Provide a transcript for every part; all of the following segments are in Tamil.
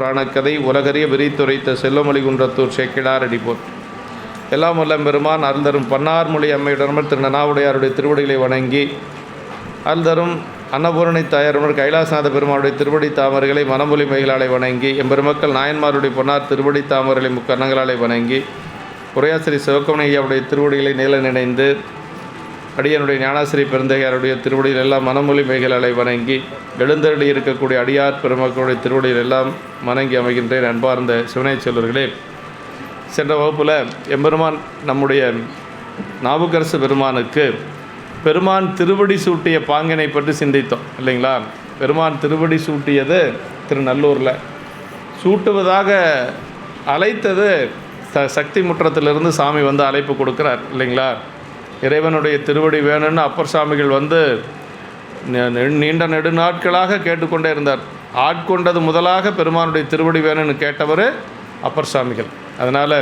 புராணக்கதை உலகறிய விரித்துரைத்த செல்வமொழி குன்றத்தூர் சேக்கிழார் அடிப்போர். எல்லாம் வல்ல பெருமான் அருள்தரும் பன்னார்மொழி அம்மையுடனமர் திரு நனாவுடையாருடைய திருவடிகளை வணங்கி, அருள்தரும் அன்னபூரணி தாயாருடன் கைலாசநாத பெருமானுடைய திருவடி தாமர்களை மனமொழி மைகளாலை வணங்கி, எம்பெருமக்கள் நாயன்மாருடைய பொன்னார் திருவடி தாமர்களை முக்கண்ணங்களாலை வணங்கி, உரையாசிரி சிவக்கமனையாவுடைய திருவடிகளை நீல நினைந்து, அடியனுடைய ஞானாசிரி பெருந்தகையாருடைய திருவடியில் எல்லாம் மனமொழி மைகளாலை வணங்கி, எழுந்தருளி இருக்கக்கூடிய அடியார் பெருமக்களுடைய திருவடியில் எல்லாம் வணங்கி அமைகின்றேன். அன்பார்ந்த சிவனை செல்வர்களே, சென்ற வகுப்பில் எம்பெருமான் நம்முடைய நாவுக்கரசு பெருமானுக்கு பெருமான் திருவடி சூட்டிய பாங்கினை பற்றி சிந்தித்தோம் இல்லைங்களா? பெருமான் திருவடி சூட்டியது திருநல்லூரில், சூட்டுவதாக அழைத்தது சக்தி முற்றத்திலிருந்து சாமி வந்து அழைப்பு கொடுக்குறார் இல்லைங்களா? இறைவனுடைய திருவடி வேணும்னு அப்பர் சாமிகள் வந்து நீண்ட நெடுநாட்களாக கேட்டுக்கொண்டே இருந்தார். ஆட்கொண்டது முதலாக பெருமானுடைய திருவடி வேணும்னு கேட்டவர் அப்பர் சாமிகள். அதனால்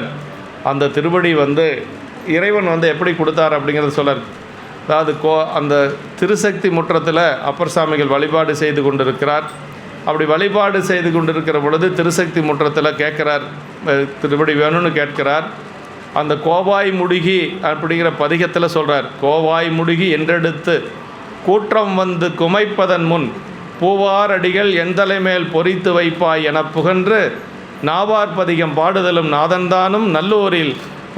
அந்த திருவடி வந்து இறைவன் வந்து எப்படி கொடுத்தார் அப்படிங்கிறத சொல்கிறார். அதாவது அந்த திருசக்தி முற்றத்தில் அப்பர் சாமிகள் வழிபாடு செய்து கொண்டிருக்கிறார். அப்படி வழிபாடு செய்து கொண்டிருக்கிற பொழுது திருசக்தி முற்றத்தில் கேட்குறார், திருவடி வேணும்னு கேட்கிறார். அந்த கோவாய் முடுகி அப்படிங்கிற பதிகத்தில் சொல்கிறார், கோவாய் முடுகி என்றெடுத்து கூற்றம் வந்து குமைப்பதன் முன் பூவார் அடிகள் எந்தலை மேல் பொறித்து வைப்பாய் என புகன்று நாவார் பதிகம் பாடுதலும் நாதன்தானும் நல்லூரில்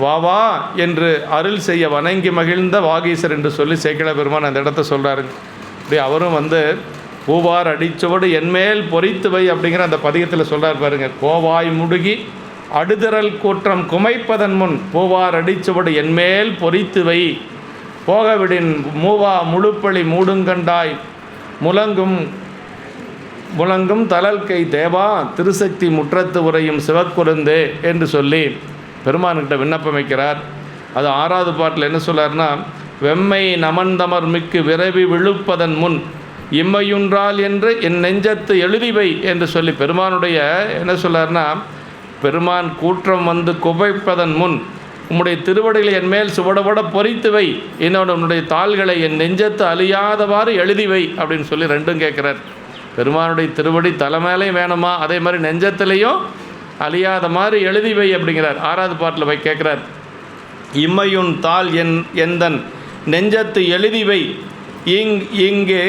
வாவா என்று அருள் செய்ய வணங்கி மகிழ்ந்த வாகீசர் என்று சொல்லி சேக்கிழ பெருமான் அந்த இடத்த சொல்கிறாருங்க. அப்படி அவரும் வந்து பூவார் அடிச்சுவடு என்மேல் பொறித்து வை அப்படிங்கிற அந்த பதிகத்தில் சொல்கிறார் பாருங்க. கோவாய் முடுகி அடுதிரல் கூற்றம் குமைப்பதன் முன் பூவார் அடிச்சுவடு என்மேல் பொறித்து வை போகவிடின் மூவா முழுப்பழி மூடுங்கண்டாய் முழங்கும் தளல்கை தேவா திருசக்தி முற்றத்து உரையும் சிவக்குருந்தே என்று சொல்லி பெருமான்கிட்ட விண்ணப்பம் வைக்கிறார். அது 6வது பாட்டில் என்ன சொல்கிறார்னா, வெம்மை நமந்தமர் மிக்கு விரைவி விழுப்பதன் முன் இம்மையுன்றால் என்று என் நெஞ்சத்து எழுதிவை என்று சொல்லி பெருமானுடைய என்ன சொல்கிறார்னா, பெருமான் கூற்றம் வந்து குவைப்பதன் முன் உம்முடைய திருவடிகளை என் மேல் சுவடபட பொறித்து வை, என்னோட உன்னுடைய தாள்களை என் நெஞ்சத்து அழியாதவாறு எழுதிவை அப்படின்னு சொல்லி ரெண்டும் கேட்குறார். பெருமானுடைய திருவடி தலைமையிலையும் வேணுமா, அதே மாதிரி நெஞ்சத்துலேயும் அழியாத மாதிரி எழுதிவை அப்படிங்கிறார். 6வது பாட்டில் போய் கேட்குறார், இம்மையுன் தாள் எந்தன் நெஞ்சத்து எழுதிவை இங்கே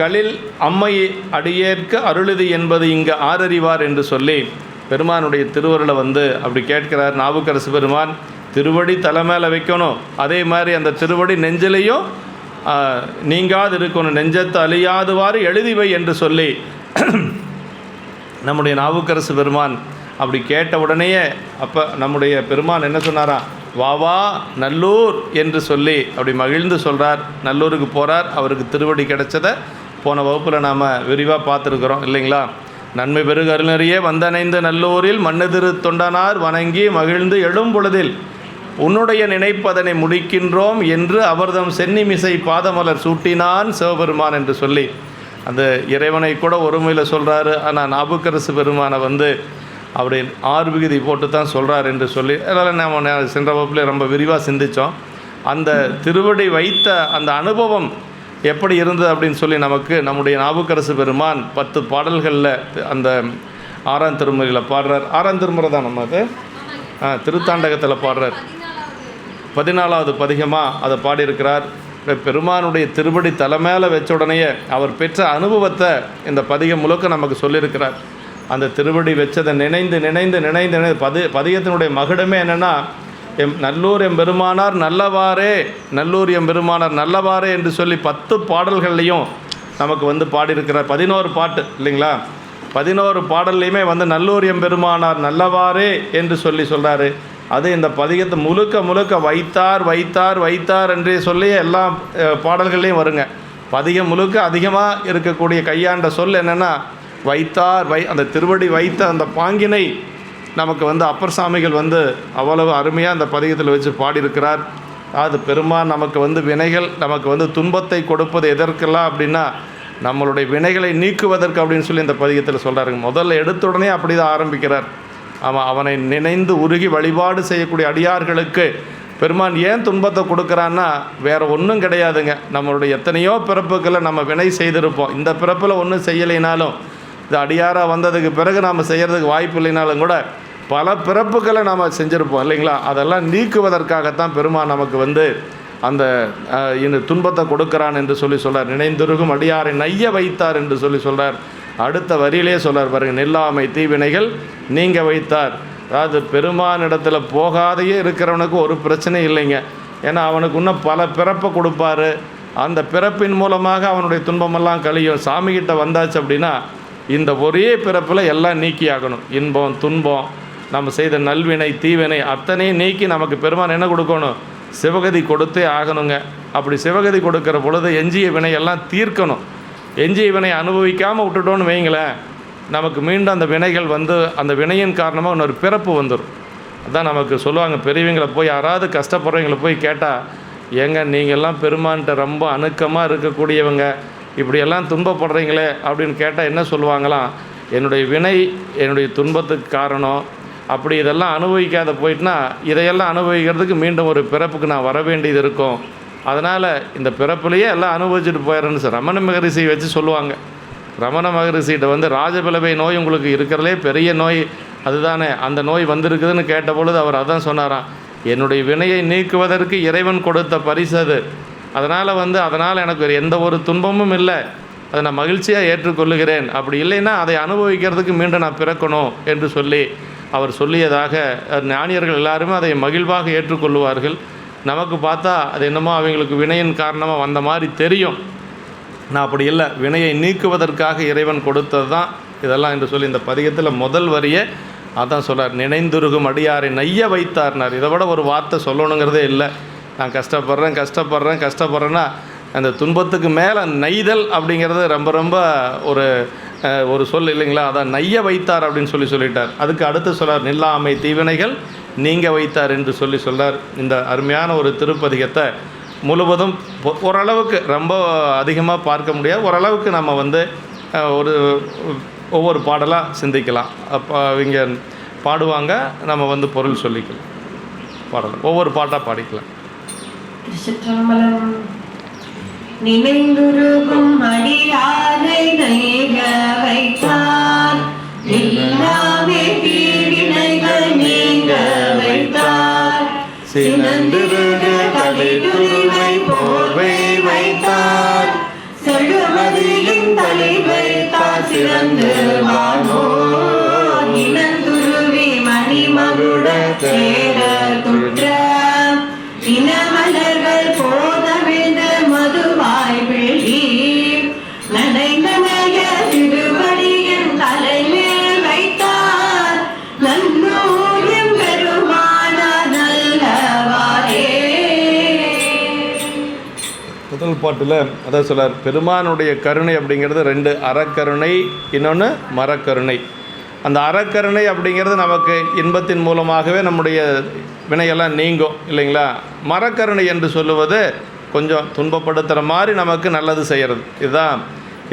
களில் அம்மை அடியேற்க அருளுதி என்பது இங்கு ஆரறிவார் என்று சொல்லி பெருமானுடைய திருவருளை வந்து அப்படி கேட்கிறார். நாவுக்கரசு பெருமான் திருவடி தலைமையில் வைக்கணும், அதே மாதிரி அந்த திருவடி நெஞ்சிலையும் நீங்காது இருக்கணும், நெஞ்சத்து அழியாதவாறு எழுதிவை என்று சொல்லி நம்முடைய நாவுக்கரசு பெருமான் அப்படி கேட்ட உடனேயே அப்போ நம்முடைய பெருமான் என்ன சொன்னாரா, வாவா நல்லூர் என்று சொல்லி அப்படி மகிழ்ந்து சொல்கிறார். நல்லூருக்கு போகிறார். அவருக்கு திருவடி கிடைச்சதை போன வகுப்பில் நாம் விரிவாக பார்த்துருக்குறோம் இல்லைங்களா? நன்மை பெருகு அருளறியே வந்தணைந்து நல்லூரில் மண்ணுதிரு தொண்டனார் வணங்கி மகிழ்ந்து எழும் பொழுதில் உன்னுடைய நினைப்பதனை முடிக்கின்றோம் என்று அவர்தம் சென்னிமிசை பாதமலர் சூட்டினான் சிவபெருமான் என்று சொல்லி அந்த இறைவனை கூட ஒருமையில் சொல்கிறாரு. ஆனால் நாவுக்கரசு பெருமானை வந்து அப்படி 6 விகுதி போட்டு தான் சொல்கிறார் என்று சொல்லி அதனால் நம்ம சென்ற வகுப்பில் ரொம்ப விரிவாக சிந்தித்தோம். அந்த திருவடி வைத்த அந்த அனுபவம் எப்படி இருந்தது அப்படின்னு சொல்லி நமக்கு நம்முடைய நாவுக்கரசு பெருமான் 10 பாடல்களில் அந்த 6ஆம் திருமுறையில் பாடுறார். 6ஆம் திருமுறை தான் நம்ம அது திருத்தாண்டகத்தில் பாடுறார். 14வது பதிகமாக அதை பாடியிருக்கிறார். பெருமானுடைய திருவடி தலைமையில் வச்ச உடனேயே அவர் பெற்ற அனுபவத்தை இந்த பதிகம் முழுக்க நமக்கு சொல்லியிருக்கிறார். அந்த திருவடி வச்சதை நினைந்து நினைந்து நினைந்து நினைந்து பதிகத்தினுடைய மகுடமே என்னென்னா, நல்லூர் எம்பெருமானார் நல்லவாறே, நல்லூர் எம்பெருமானார் நல்லவாறே என்று சொல்லி 10 பாடல்கள்லையும் நமக்கு வந்து பாடியிருக்கிறார். 11 பாட்டு இல்லைங்களா? 11 பாடல்லையுமே வந்து நல்லூர் எம்பெருமானார் நல்லவாறே என்று சொல்லி சொல்கிறாரு. அது இந்த பதிகத்தை முழுக்க முழுக்க வைத்தார் வைத்தார் வைத்தார் என்றே சொல்லி எல்லா பாடல்கள்லையும் வருங்க. பதிகம் முழுக்க அதிகமாக இருக்கக்கூடிய கையாண்ட சொல் என்னென்னா வைத்தார். அந்த திருவடி வைத்த அந்த பாங்கினை நமக்கு வந்து அப்பர் சாமிகள் வந்து அவ்வளவு அருமையாக அந்த பதிகத்தில் வச்சு பாடியிருக்கிறார். அது பெருமான் நமக்கு வந்து வினைகள் நமக்கு வந்து துன்பத்தை கொடுப்பது எதற்கெல்லாம் அப்படின்னா நம்மளுடைய வினைகளை நீக்குவதற்கு அப்படின்னு சொல்லி இந்த பதிகத்தில் சொல்கிறாருங்க. முதல்ல எடுத்த உடனே அப்படி தான் ஆரம்பிக்கிறார். அவனை நினைந்து உருகி வழிபாடு செய்யக்கூடிய அடியார்களுக்கு பெருமான் ஏன் துன்பத்தை கொடுக்குறான்னா வேறு ஒன்றும் கிடையாதுங்க. நம்மளுடைய எத்தனையோ பிறப்புகளை நம்ம வினை செய்திருப்போம். இந்த பிறப்பில் ஒன்றும் செய்யலைனாலும் இது அடியாராக வந்ததுக்கு பிறகு நாம் செய்கிறதுக்கு வாய்ப்பு இல்லைனாலும் கூட பல பிறப்புகளை நாம் செஞ்சுருப்போம் இல்லைங்களா. அதெல்லாம் நீக்குவதற்காகத்தான் பெருமான் நமக்கு வந்து அந்த இந்த துன்பத்தை கொடுக்குறான் என்று சொல்கிறார். நினைந்துருகும் அடியாரை நைய வைத்தார் என்று சொல்கிறார். அடுத்த வரியிலே சொல்கிறார் பாருங்கள், நில்லாமை தீவினைகள் நீங்க வைத்தார். அதாவது பெருமானிடத்தில் போகாதையே இருக்கிறவனுக்கு ஒரு பிரச்சனை இல்லைங்க. ஏன்னா அவனுக்கு இன்னும் பல பிறப்பை கொடுப்பார். அந்த பிறப்பின் மூலமாக அவனுடைய துன்பமெல்லாம் கழியும். சாமிகிட்ட வந்தாச்சு அப்படின்னா இந்த ஒரே பிறப்பில் எல்லாம் நீக்கி ஆகணும். இன்பம் துன்பம் நம்ம செய்த நல்வினை தீவினை அத்தனையும் நீக்கி நமக்கு பெருமான் என்ன கொடுக்கணும்? சிவகதி கொடுத்தே ஆகணுங்க. அப்படி சிவகதி கொடுக்குற பொழுது எஞ்சிய வினையெல்லாம் தீர்க்கணும். எஞ்சிய வினை அனுபவிக்காமல் விட்டுட்டோன்னு வைங்களேன், நமக்கு மீண்டும் அந்த வினைகள் வந்து அந்த வினையின் காரணமாக இன்னொரு பிறப்பு வந்துடும். அதான் நமக்கு சொல்லுவாங்க பெரியவங்களை போய் யாராவது கஷ்டப்படுறவங்களை போய் கேட்டால், ஏங்க நீங்கள்லாம் பெருமான்கிட்ட ரொம்ப அணுக்கமாக இருக்கக்கூடியவங்க, இப்படியெல்லாம் துன்பப்படுறீங்களே அப்படின்னு கேட்டால் என்ன சொல்லுவாங்களாம், என்னுடைய வினை என்னுடைய துன்பத்துக்கு காரணம். அப்படி இதெல்லாம் அனுபவிக்காத போயிட்டுனா இதையெல்லாம் அனுபவிக்கிறதுக்கு மீண்டும் ஒரு பிறப்புக்கு நான் வர வேண்டியது இருக்கும். அதனால் இந்த பிறப்புலையே எல்லாம் அனுபவிச்சுட்டு போயிடுறேன்னு சார் ரமண மகரிஷியை வச்சு சொல்லுவாங்க. ரமண மகரிஷிகிட்ட வந்து ராஜபிளவை நோய் உங்களுக்கு இருக்கிறதுலே பெரிய நோய் அதுதானே, அந்த நோய் வந்திருக்குதுன்னு கேட்ட பொழுது அவர் அதான் சொன்னாராம், என்னுடைய வினையை நீக்குவதற்கு இறைவன் கொடுத்த பரிசு அது. அதனால் எனக்கு வேறு எந்த ஒரு துன்பமும் இல்லை, அதை நான் மகிழ்ச்சியாக ஏற்றுக்கொள்ளுகிறேன். அப்படி இல்லைன்னா அதை அனுபவிக்கிறதுக்கு மீண்டும் நான் பிறக்கணும் என்று சொல்லி அவர் சொல்லியதாக ஞானியர்கள் எல்லாருமே அதை மகிழ்வாக ஏற்றுக்கொள்வார்கள். நமக்கு பார்த்தா அது என்னமோ அவங்களுக்கு வினையின் காரணமாக வந்த மாதிரி தெரியும். நான் அப்படி இல்லை, வினையை நீக்குவதற்காக இறைவன் கொடுத்தது தான் இதெல்லாம் என்று சொல்லி இந்த பதிகத்தில் முதல் வரியே அதான் சொல்கிறார், நினைந்துருகும் அடியாரை நைய வைத்தார்னார். இதை விட ஒரு வார்த்தை சொல்லணுங்கிறதே இல்லை. நான் கஷ்டப்படுறேன்னா அந்த துன்பத்துக்கு மேலே நெய்தல் அப்படிங்கிறது ரொம்ப ரொம்ப ஒரு சொல் இல்லைங்களா. அதான் நைய வைத்தார் அப்படின்னு சொல்லிட்டார். அதுக்கு அடுத்து சொல்கிறார், நில்லாமை தீவினைகள் நீங்க வைத்தார் என்று சொல்கிறார். இந்த அருமையான ஒரு திருப்பதிகத்தை முழுவதும் ஓரளவுக்கு ரொம்ப அதிகமாக பார்க்க முடியாது, ஓரளவுக்கு நம்ம வந்து ஒவ்வொரு பாடலாக சிந்திக்கலாம். அப்போ இங்கே பாடுவாங்க, நம்ம வந்து பொருள் சொல்லிக்கலாம், பாடலாம், ஒவ்வொரு பாட்டாக பாடிக்கலாம். நினைந்துருகும் அடியாரை நைக வைத்தார், நில்லாமை தீவினைகள் நீங்க வைத்தார், சினந்திருக கலித்துருவை போர்வை வைத்தார், செழுமதியின் தலை வைத்தார் சிறந்து வானோர், இனந்துருவி மணிமகுட சேர துற்ற இனமலர்கள் போதவிழ்ந்து மதுவாய் விழி நனைந்தனைய திருவடியின் தலைமேல் வைத்தார், நன்னூயம் பெருமான நல்லவாரே. முதல் பாட்டில் அதான் சொல்லார், பெருமானுடைய கருணை அப்படிங்கிறது ரெண்டு, அறக்கருணை இன்னொன்று மரக்கருணை. அந்த அறக்கருணை அப்படிங்கிறது நமக்கு இன்பத்தின் மூலமாகவே நம்முடைய வினையெல்லாம் நீங்கும் இல்லைங்களா. மரக்கருணை என்று சொல்லுவது கொஞ்சம் துன்பப்படுத்துகிற மாதிரி நமக்கு நல்லது செய்கிறது. இதுதான்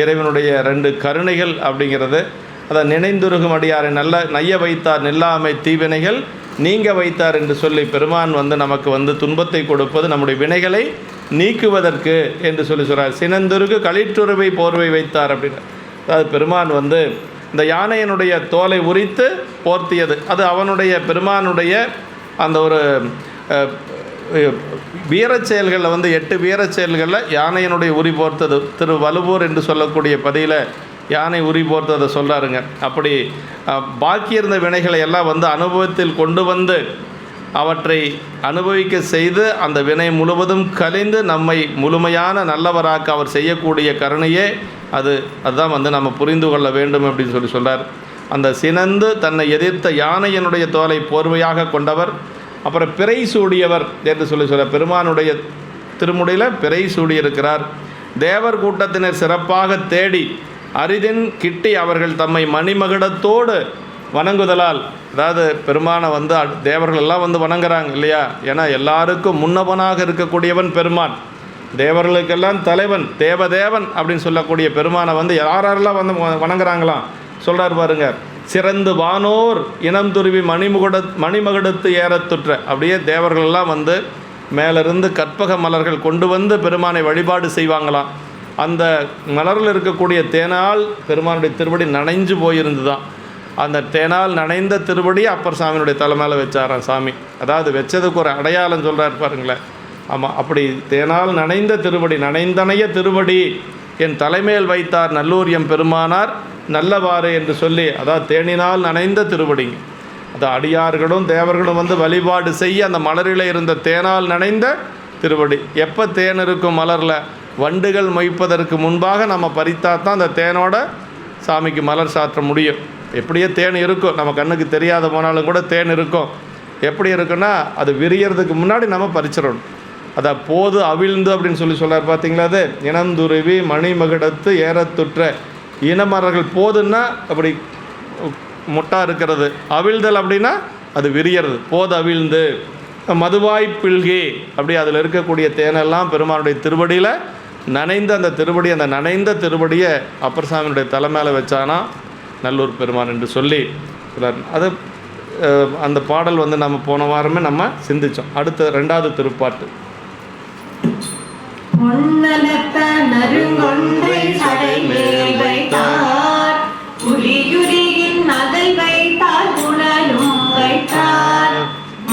இறைவனுடைய ரெண்டு கருணைகள் அப்படிங்கிறது. அதை நினைந்துருகும் அடியாரை நைய வைத்தார், நில்லாமை தீவினைகள் நீங்க வைத்தார் என்று சொல்லி பெருமான் வந்து நமக்கு வந்து துன்பத்தை கொடுப்பது நம்முடைய வினைகளை நீக்குவதற்கு என்று சொல்கிறார். சினந்துருகு களிற்றுருவை போர்வை வைத்தார் அப்படின்னு. அதாவது பெருமான் வந்து இந்த யானையினுடைய தோலை உரித்து போர்த்தியது, அது அவனுடைய பெருமானுடைய அந்த ஒரு வீரச் செயல்களில் வந்து 8 வீரச் செயல்களில் யானையினுடைய உரி போர்த்தது. திரு வலுவூர் என்று சொல்லக்கூடிய பதியில் யானை உரி போர்த்ததை சொல்கிறாருங்க. அப்படி பாக்கி இருந்த வினைகளை எல்லாம் வந்து அனுபவத்தில் கொண்டு வந்து அவற்றை அனுபவிக்க செய்து அந்த வினை முழுவதும் கலைந்து நம்மை முழுமையான நல்லவராக்க அவர் செய்யக்கூடிய கருணையே அதுதான் வந்து நம்ம புரிந்து கொள்ள வேண்டும் அப்படின்னு சொல்கிறார். அந்த சினந்து தன்னை எதிர்த்த யானையினுடைய தோலை போர்வையாக கொண்டவர், அப்புறம் பிறை சூடியவர் என்று சொல்கிறார். பெருமானுடைய திருமுடியில் பிறை சூடியிருக்கிறார். தேவர் கூட்டத்தினர் சிறப்பாக தேடி அரிதின் கிட்டி அவர்கள் தம்மை மணிமகுடத்தோடு வணங்குதலால், அதாவது பெருமானை வந்து தேவர்கள் எல்லாம் வந்து வணங்குறாங்க இல்லையா. ஏன்னா எல்லாருக்கும் முன்னவனாக இருக்கக்கூடியவன் பெருமான், தேவர்களுக்கெல்லாம் தலைவன் தேவதேவன் அப்படின்னு சொல்லக்கூடிய பெருமானை வந்து யாரெல்லாம் வந்து வணங்குறாங்களாம் சொல்கிறார் பாருங்க. சிறந்து வானோர் இனம் துருவி மணிமகுடத்து ஏறத்துற்ற, அப்படியே தேவர்களெல்லாம் வந்து மேலிருந்து கற்பக மலர்கள் கொண்டு வந்து பெருமானை வழிபாடு செய்வாங்களாம். அந்த மலரில் இருக்கக்கூடிய தேனால் பெருமானுடைய திருவடி நனைஞ்சு போயிருந்து தான். அந்த தேனால் நனைந்த திருவடி அப்பர் சாமியினுடைய தலை மேலே வச்சாராம் சாமி. அதாவது வச்சதுக்கு ஒரு அடையாளம் சொல்கிறார் பாருங்களேன். ஆமாம், அப்படி தேனால் நனைந்த திருவடி, நனைந்தனைய திருவடி என் தலைமேல் வைத்தார் நல்லூர் எம் பெருமானார் நல்லவாறு என்று சொல்லி, அதாவது தேனினால் நனைந்த திருவடிங்க. அது அடியார்களும் தேவர்களும் வந்து வழிபாடு செய்ய அந்த மலரில் இருந்த தேனால் நனைந்த திருவடி. எப்போ தேன் இருக்கும் மலரில்? வண்டுகள் மொய்ப்பதற்கு முன்பாக நம்ம பறித்தா தான் அந்த தேனோட சாமிக்கு மலர் சாற்ற முடியும். எப்படியே தேன் இருக்கும், நம்ம கண்ணுக்கு தெரியாத போனாலும் கூட தேன் இருக்கும். எப்படி இருக்குன்னா அது விரியறதுக்கு முன்னாடி நம்ம பறிச்சிடணும். அதை போது அவிழ்ந்து அப்படின்னு சொல்லி சொல்கிறார் பார்த்தீங்களா? அது இனந்துருவி மணிமகுடத்து ஏறத்துற்ற இனமரர்கள். போதுன்னா அப்படி முட்டா இருக்கிறது, அவிழ்தல் அப்படின்னா அது விரியறது. போது அவிழ்ந்து மதுவாய் பில்கி அப்படி அதில் இருக்கக்கூடிய தேனெல்லாம் பெருமானுடைய திருவடியில் நனைந்த அந்த திருவடி, அந்த நனைந்த திருவடியை அப்பர் சாமியுடைய தலை மேலே வச்சானா நல்லூர் பெருமான் என்று சொல்லி அது அந்த பாடல் வந்து நம்ம போன வாரமே நம்ம சிந்தித்தோம். அடுத்த 2வது திருப்பாட்டு. பொன்னலத்த நறுங்கொன்றை சடைமேல் வைத்தார், புலியுரியின் நகல் வைத்தார், புனலும் வைத்தார்,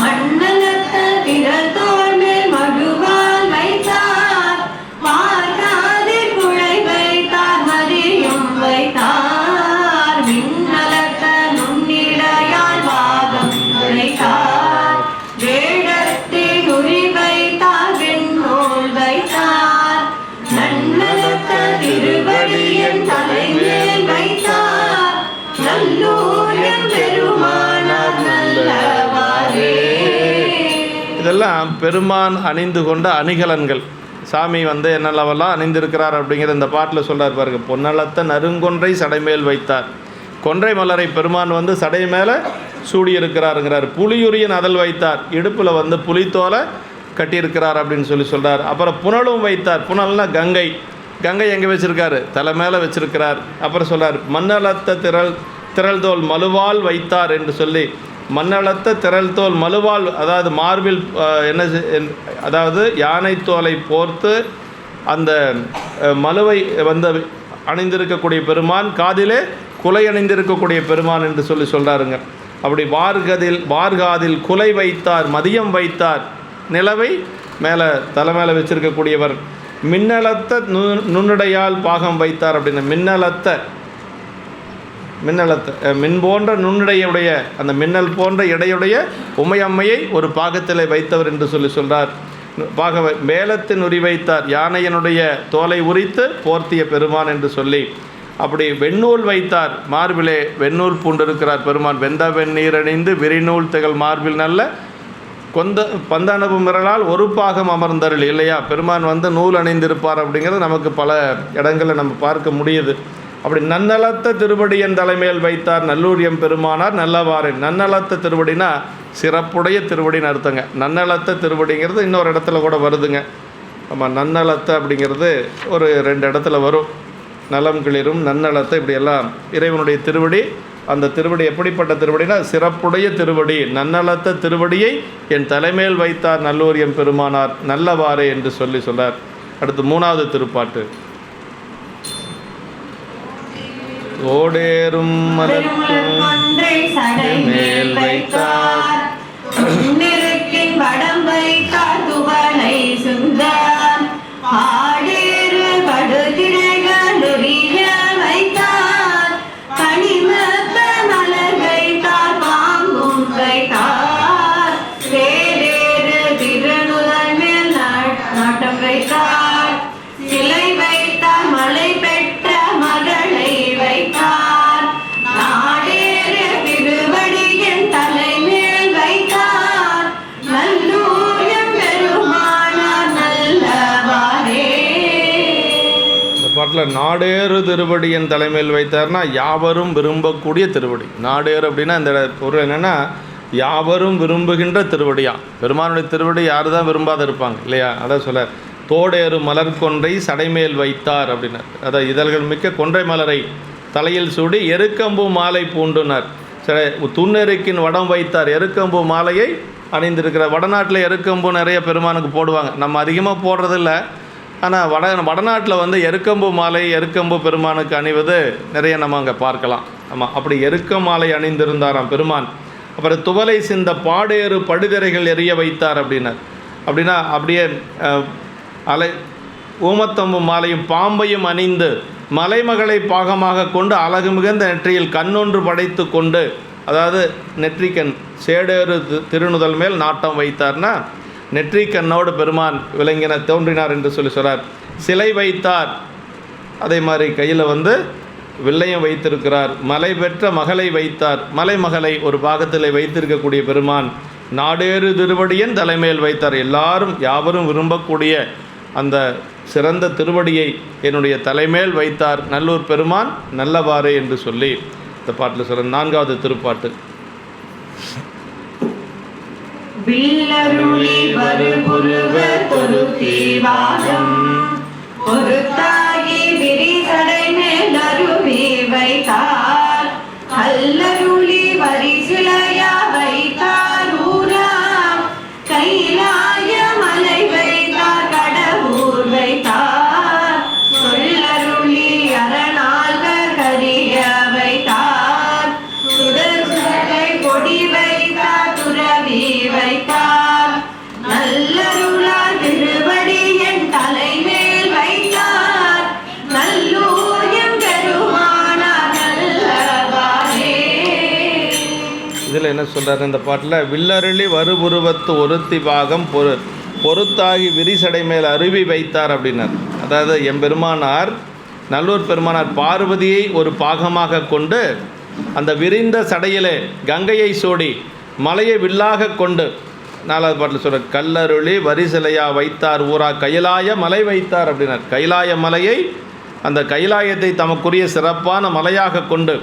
மண்ணலத்த திரள் தோள் மேல் மடுவால் வைத்தார், வார்காதில் குழை வைத்தார், மதியும் வைத்தார், மின்னலத்த நுண்ணிடையால் வாகம் வைத்தார், வேடத்தில் உரி வைத்தார், வெண்ணோல் வைத்தார், நன்னலத்த திருவடியின் தலைமேல் வைத்தார், நல்லூர் எம் பெருமானார் நல்லவாறே. இதெல்லாம் பெருமான் அணிந்து கொண்ட அணிகலன்கள். சாமி வந்து என்னெல்லாம் அணிந்திருக்கிறார் அப்படிங்கிற இந்த பாட்டில் சொல்கிறார் பாருங்க. பொன்னலத்த நறுங்கொன்றை சடைமேல் வைத்தார். கொன்றை மலரை பெருமான் வந்து சடை மேலே சூடியிருக்கிறாருங்கிறார். புலியுரியின் அதல் வைத்தார், இடுப்பில் வந்து புலித்தோலை கட்டியிருக்கிறார் அப்படின்னு சொல்லி சொல்கிறார். அப்புறம் புனலும் வைத்தார். புனல்னா கங்கை. கங்கை எங்கே வச்சுருக்காரு? தலை மேலே வச்சுருக்கிறார். அப்புறம் சொல்கிறார் மண்ணலத்த திரள் தோல் மலுவால் வைத்தார் என்று சொல்லி, மண்ணளத்த திரள் தோல் மலுவால், அதாவது மார்பில் அதாவது யானை தோலை போர்த்து அந்த மலுவை வந்து அணிந்திருக்கக்கூடிய பெருமான், காதிலே குலை அணிந்திருக்கக்கூடிய பெருமான் என்று சொல்லி சொல்கிறாருங்க. அப்படி வார்காதில் குலை வைத்தார், மதியம் வைத்தார், நிலவை மேலே தலை மேலே வச்சிருக்கக்கூடியவர். மின்னலத்த நுண்ணுடையால் பாகம் வைத்தார் அப்படின்னு. மின்னலத்த மின் போன்ற நுண்ணுடையுடைய, அந்த மின்னல் போன்ற இடையுடைய உமையம்மையை ஒரு பாகத்திலே வைத்தவர் என்று சொல்லி சொல்கிறார். மேலத்தின் உரி வைத்தார், யானையனுடைய தோலை உரித்து போர்த்திய பெருமான் என்று சொல்லி. அப்படி வெண்ணூல் வைத்தார், மார்பிலே வெண்ணூல் பூண்டிருக்கிறார் பெருமான். வெந்த வெந்நீர் அணிந்து விரிநூல் திகழ் மார்பில் நல்ல பந்தனவு மிரளால் ஒரு பாகம் அமர்ந்தருள். இல்லையா? பெருமான் வந்து நூல் அணிந்திருப்பார் அப்படிங்கிறது நமக்கு பல இடங்களில் நம்ம பார்க்க முடியுது. அப்படி நன்னலத்த திருவடியின் தலைமையில் வைத்தார் நல்லூர் எம் பெருமானார் நல்லவாறு. நன்னலத்த திருவடினா சிறப்புடைய திருவடின்னு அர்த்தங்க. நன்னலத்த திருவடிங்கிறது இன்னொரு இடத்துல கூட வருதுங்க. ஆமாம், நன்னலத்த அப்படிங்கிறது ஒரு 2 இடத்துல வரும். நலம் கிளிரும் நன்னலத்தை இப்படியெல்லாம் இறைவனுடைய திருவடி. அந்த திருவடி எப்படிப்பட்ட திருவடினா சிறப்புடைய திருவடி. நன்னலத்த திருவடியை என் தலைமையில் வைத்தார் நல்லூர் எம் பெருமானார் நல்லவாறு என்று சொல்லி சொல்றார். அடுத்து 3வது திருப்பாட்டு. ஓடேறும் மலர்கொன்றை சடைமேல் வைத்தார், நெருக்கின் வடம் வைத்தார், துவளை சுந்தார், ஆடேறு படுதிரைகள் உரிய வைத்தார், கனிமத்த மலர் வைத்தார், பாம்பும் வைத்தார், வேலேறு திருநுதல் மேல் நாட்டம் வைத்தார், சிலை வைத்தார், மலை பெற்ற மகளை வைத்தார், நாடேறு திருவடியின் தலைமேல் வைத்தார், நல்லூர் எம் பெருமானார் நல்லவாறே. இந்த பாட்டில் நாடேறு திருவடியின் தலைமையில் வைத்தார்னா யாவரும் விரும்பக்கூடிய திருவடி. நாடேறு அப்படின்னா இந்த பொருள் என்னென்னா யாவரும் விரும்புகின்ற திருவடியா. பெருமானுடைய திருவடி யார் தான் விரும்பாத இருப்பாங்க இல்லையா? அதான் சொல்ல தோடேறு மலர்கொன்றை சடைமேல் வைத்தார் அப்படின்னார். அதான் இதழ்கள் மிக்க கொன்றை மலரை தலையில் சூடி எருக்கம்பூ மாலை பூண்டுனார். சரி, துண்ணெருக்கின் வடம் வைத்தார். எருக்கம்பூ மாலையை அணிந்திருக்கிறார். வடநாட்டில் எருக்கம்பூ நிறைய பெருமானுக்கு போடுவாங்க. நம்ம அதிகமாக போடுறதில்ல. ஆனால் வடநாட்டில் வந்து எருக்கம்பு மாலை எருக்கம்பு பெருமானுக்கு அணிவது நிறைய நம்ம அங்கே பார்க்கலாம். ஆமாம், அப்படி எருக்க மாலை அணிந்திருந்தாராம் பெருமான். அப்புறம் துவலை சிந்த பாடேறு படுதிரைகள் எரிய வைத்தார் அப்படின்னார். அப்படின்னா அப்படியே அலை ஊமத்தம்பு மாலையும் பாம்பையும் அணிந்து மலைமகளை பாகமாக கொண்டு அழகு மிகுந்த நெற்றியில் கண்ணொன்று படைத்து கொண்டு, அதாவது நெற்றிக்கண் சேடேறு திருநுதல் மேல் நாட்டம் வைத்தார்னா நெற்றிக்கண்ணோடு பெருமான் விளங்கின தோன்றினார் என்று சொல்கிறார். சிலை வைத்தார், அதே மாதிரி கையில் வந்து வில்லையும் வைத்திருக்கிறார். மலை பெற்ற மகளை வைத்தார், மலைமகளை ஒரு பாகத்தில் வைத்திருக்கக்கூடிய பெருமான் நாடேறு திருவடியின் தலைமையில் வைத்தார். எல்லாரும் யாவரும் விரும்பக்கூடிய அந்த சிறந்த திருவடியை என்னுடைய தலைமேல் வைத்தார் நல்லூர் பெருமான் நல்லவாறே என்று சொல்லி இந்த பாட்டில் சொல்ற 4வது திருப்பாட்டு. வில்லருளி வருபுருவ தொருத்திவாகம் பொருத்தாகி விரிசடை மேல் அருவி வைத்தார். கல்லருளி வரிசிலையா வைத்தார் ஊரா கைலாய மலை வைத்தார் கடவுர் வைத்தார். சொல்லருளி அரணால்வர் கரிய வைத்தார். சுடர் சுடரை கொடி வைத்தார் துறவி வைத்தார். நல்லருளார் திருவடி என் தலைமேல் வைத்தார். நல்லூர் எம் பெருமானார் நல்லவாறே. இதில் என்ன சொல்கிறார் இந்த பாட்டில்? வில்லருளி வருபுருவத்து ஒருத்தி பாகம் பொருத்தாகி விரிசடை மேல் அருவி வைத்தார் அப்படின்னார். அதாவது எம்பெருமானார் நல்லூர் பெருமானார் பார்வதியை ஒரு பாகமாக கொண்டு அந்த விரிந்த சடையிலே கங்கையை சூடி மலையை வில்லாக கொண்டு 4வது பாட்டில் சொல்கிற கல்லருளி வரிசிலையா வைத்தார் ஊரா கைலாய மலை வைத்தார் அப்படின்னார். கைலாய மலையை, அந்த கைலாயத்தை தமக்குரிய சிறப்பான மலையாக கொண்டு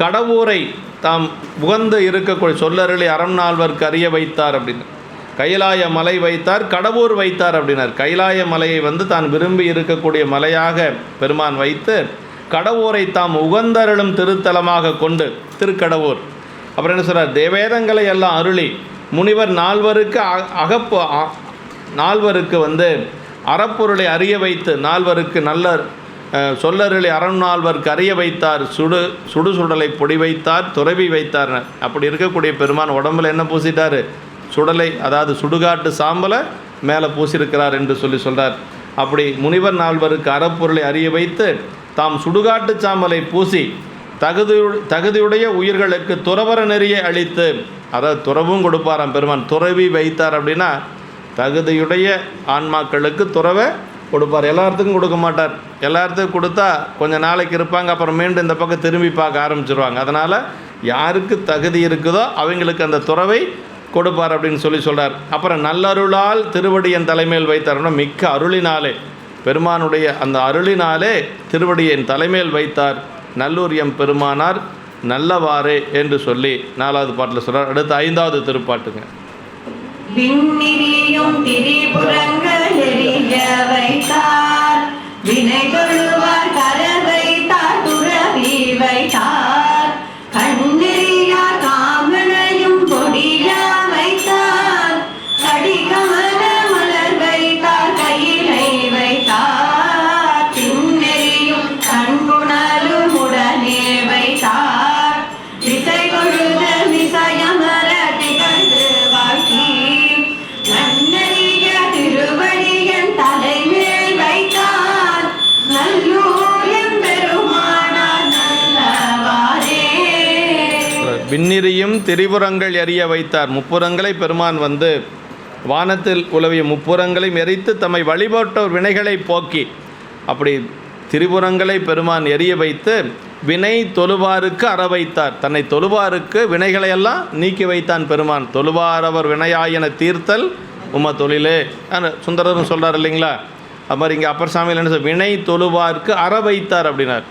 கடவுரை தாம் உகந்து இருக்கக்கூடிய சொல்லருளி அறநால்வர்க்கு அறிய வைத்தார் அப்படின்னு. கைலாய மலை வைத்தார், கடவுர் வைத்தார் அப்படின்னார். கைலாய மலையை வந்து தான் விரும்பி இருக்கக்கூடிய மலையாக பெருமான் வைத்து கடவுரை தாம் உகந்தருளும் திருத்தலமாக கொண்டு திருக்கடவுர். அப்புறம் என்ன சொல்கிறார்? தேவேதங்களை எல்லாம் அருளி முனிவர் நால்வருக்கு வந்து அறப்பொருளை அறிய வைத்து நால்வருக்கு நல்ல சொல்லருளி அறநால்வர்க்கு அறிய வைத்தார். சுடுசுடலை பொடி வைத்தார், துறவி வைத்தார். அப்படி இருக்கக்கூடிய பெருமான் உடம்புல என்ன பூசிட்டார்? சுடலை, அதாவது சுடுகாட்டு சாம்பலை மேலே பூசியிருக்கிறார் என்று சொல்கிறார். அப்படி முனிவர் நால்வருக்கு அறப்பொருளை அறிய வைத்து தாம் சுடுகாட்டு சாம்பலை பூசி தகுதியுடைய உயிர்களுக்கு துறவர நெறியை அளித்து, அதாவது துறவும் கொடுப்பாராம் பெருமான். துறவி வைத்தார் அப்படின்னா தகுதியுடைய ஆன்மாக்களுக்கு துறவை கொடுப்பார். எல்லாத்துக்கும் கொடுக்க மாட்டார். எல்லாத்துக்கும் கொடுத்தா கொஞ்சம் நாளைக்கு இருப்பாங்க, அப்புறம் மீண்டும் இந்த பக்கம் திரும்பி பார்க்க ஆரம்பிச்சிருவாங்க. அதனால் யாருக்கு தகுதி இருக்குதோ அவங்களுக்கு அந்த துறவை கொடுப்பார் அப்படின்னு சொல்கிறார். அப்புறம் நல்லருளால் திருவடியின் தலைமையில் வைத்தார்னா மிக்க அருளினாலே, பெருமானுடைய அந்த அருளினாலே திருவடியின் தலைமையில் வைத்தார் நல்லூர் எம் பெருமானார் நல்லவாறே என்று சொல்லி 4வது பாட்டில் சொல்கிறார். அடுத்து 5வது திருப்பாட்டுங்க. விண்ணிரியும் திரிபுரங்கள் எரிய வைத்தார். வினை தொழுவார் கர வைத்தார் துறவி வைத்தார். கண்ணெறியார் காமனையும் கொடியா வைத்தார். கடிகமல மலர் வைத்தார் கையிலை வைத்தார். திண்ணெறியும் கண்குணலும் உடனே வைத்தார். திசை கொழுத விசயமர திகழ்ந்து வாழ்த்தி நன்னறிய திருவடியின் தலைமேல் வைத்தார். நல்லூர் எம் பெருமானார் நல்லவாறே. விண்ணிரியும் திரிபுரங்கள் எரிய வைத்தார். முப்புறங்களை பெருமான் வந்து வானத்தில் உலவிய முப்புறங்களையும் எரித்து தம்மை வழிபட்டோர் வினைகளை போக்கி, அப்படி திரிபுரங்களை பெருமான் எரிய வைத்து வினை தொழுவாருக்கு அற வைத்தார். தன்னை தொழுவாருக்கு வினைகளையெல்லாம் நீக்கி வைத்தான் பெருமான். தொழுவாரவர் வினையாயன தீர்த்தல் உம தொழிலே சுந்தரரும் சொல்கிறார் இல்லைங்களா? அது மாதிரி இங்கே அப்பர் சாமியில் என்ன சொல், வினை தொழுவாருக்கு அற வைத்தார் அப்படின்னார்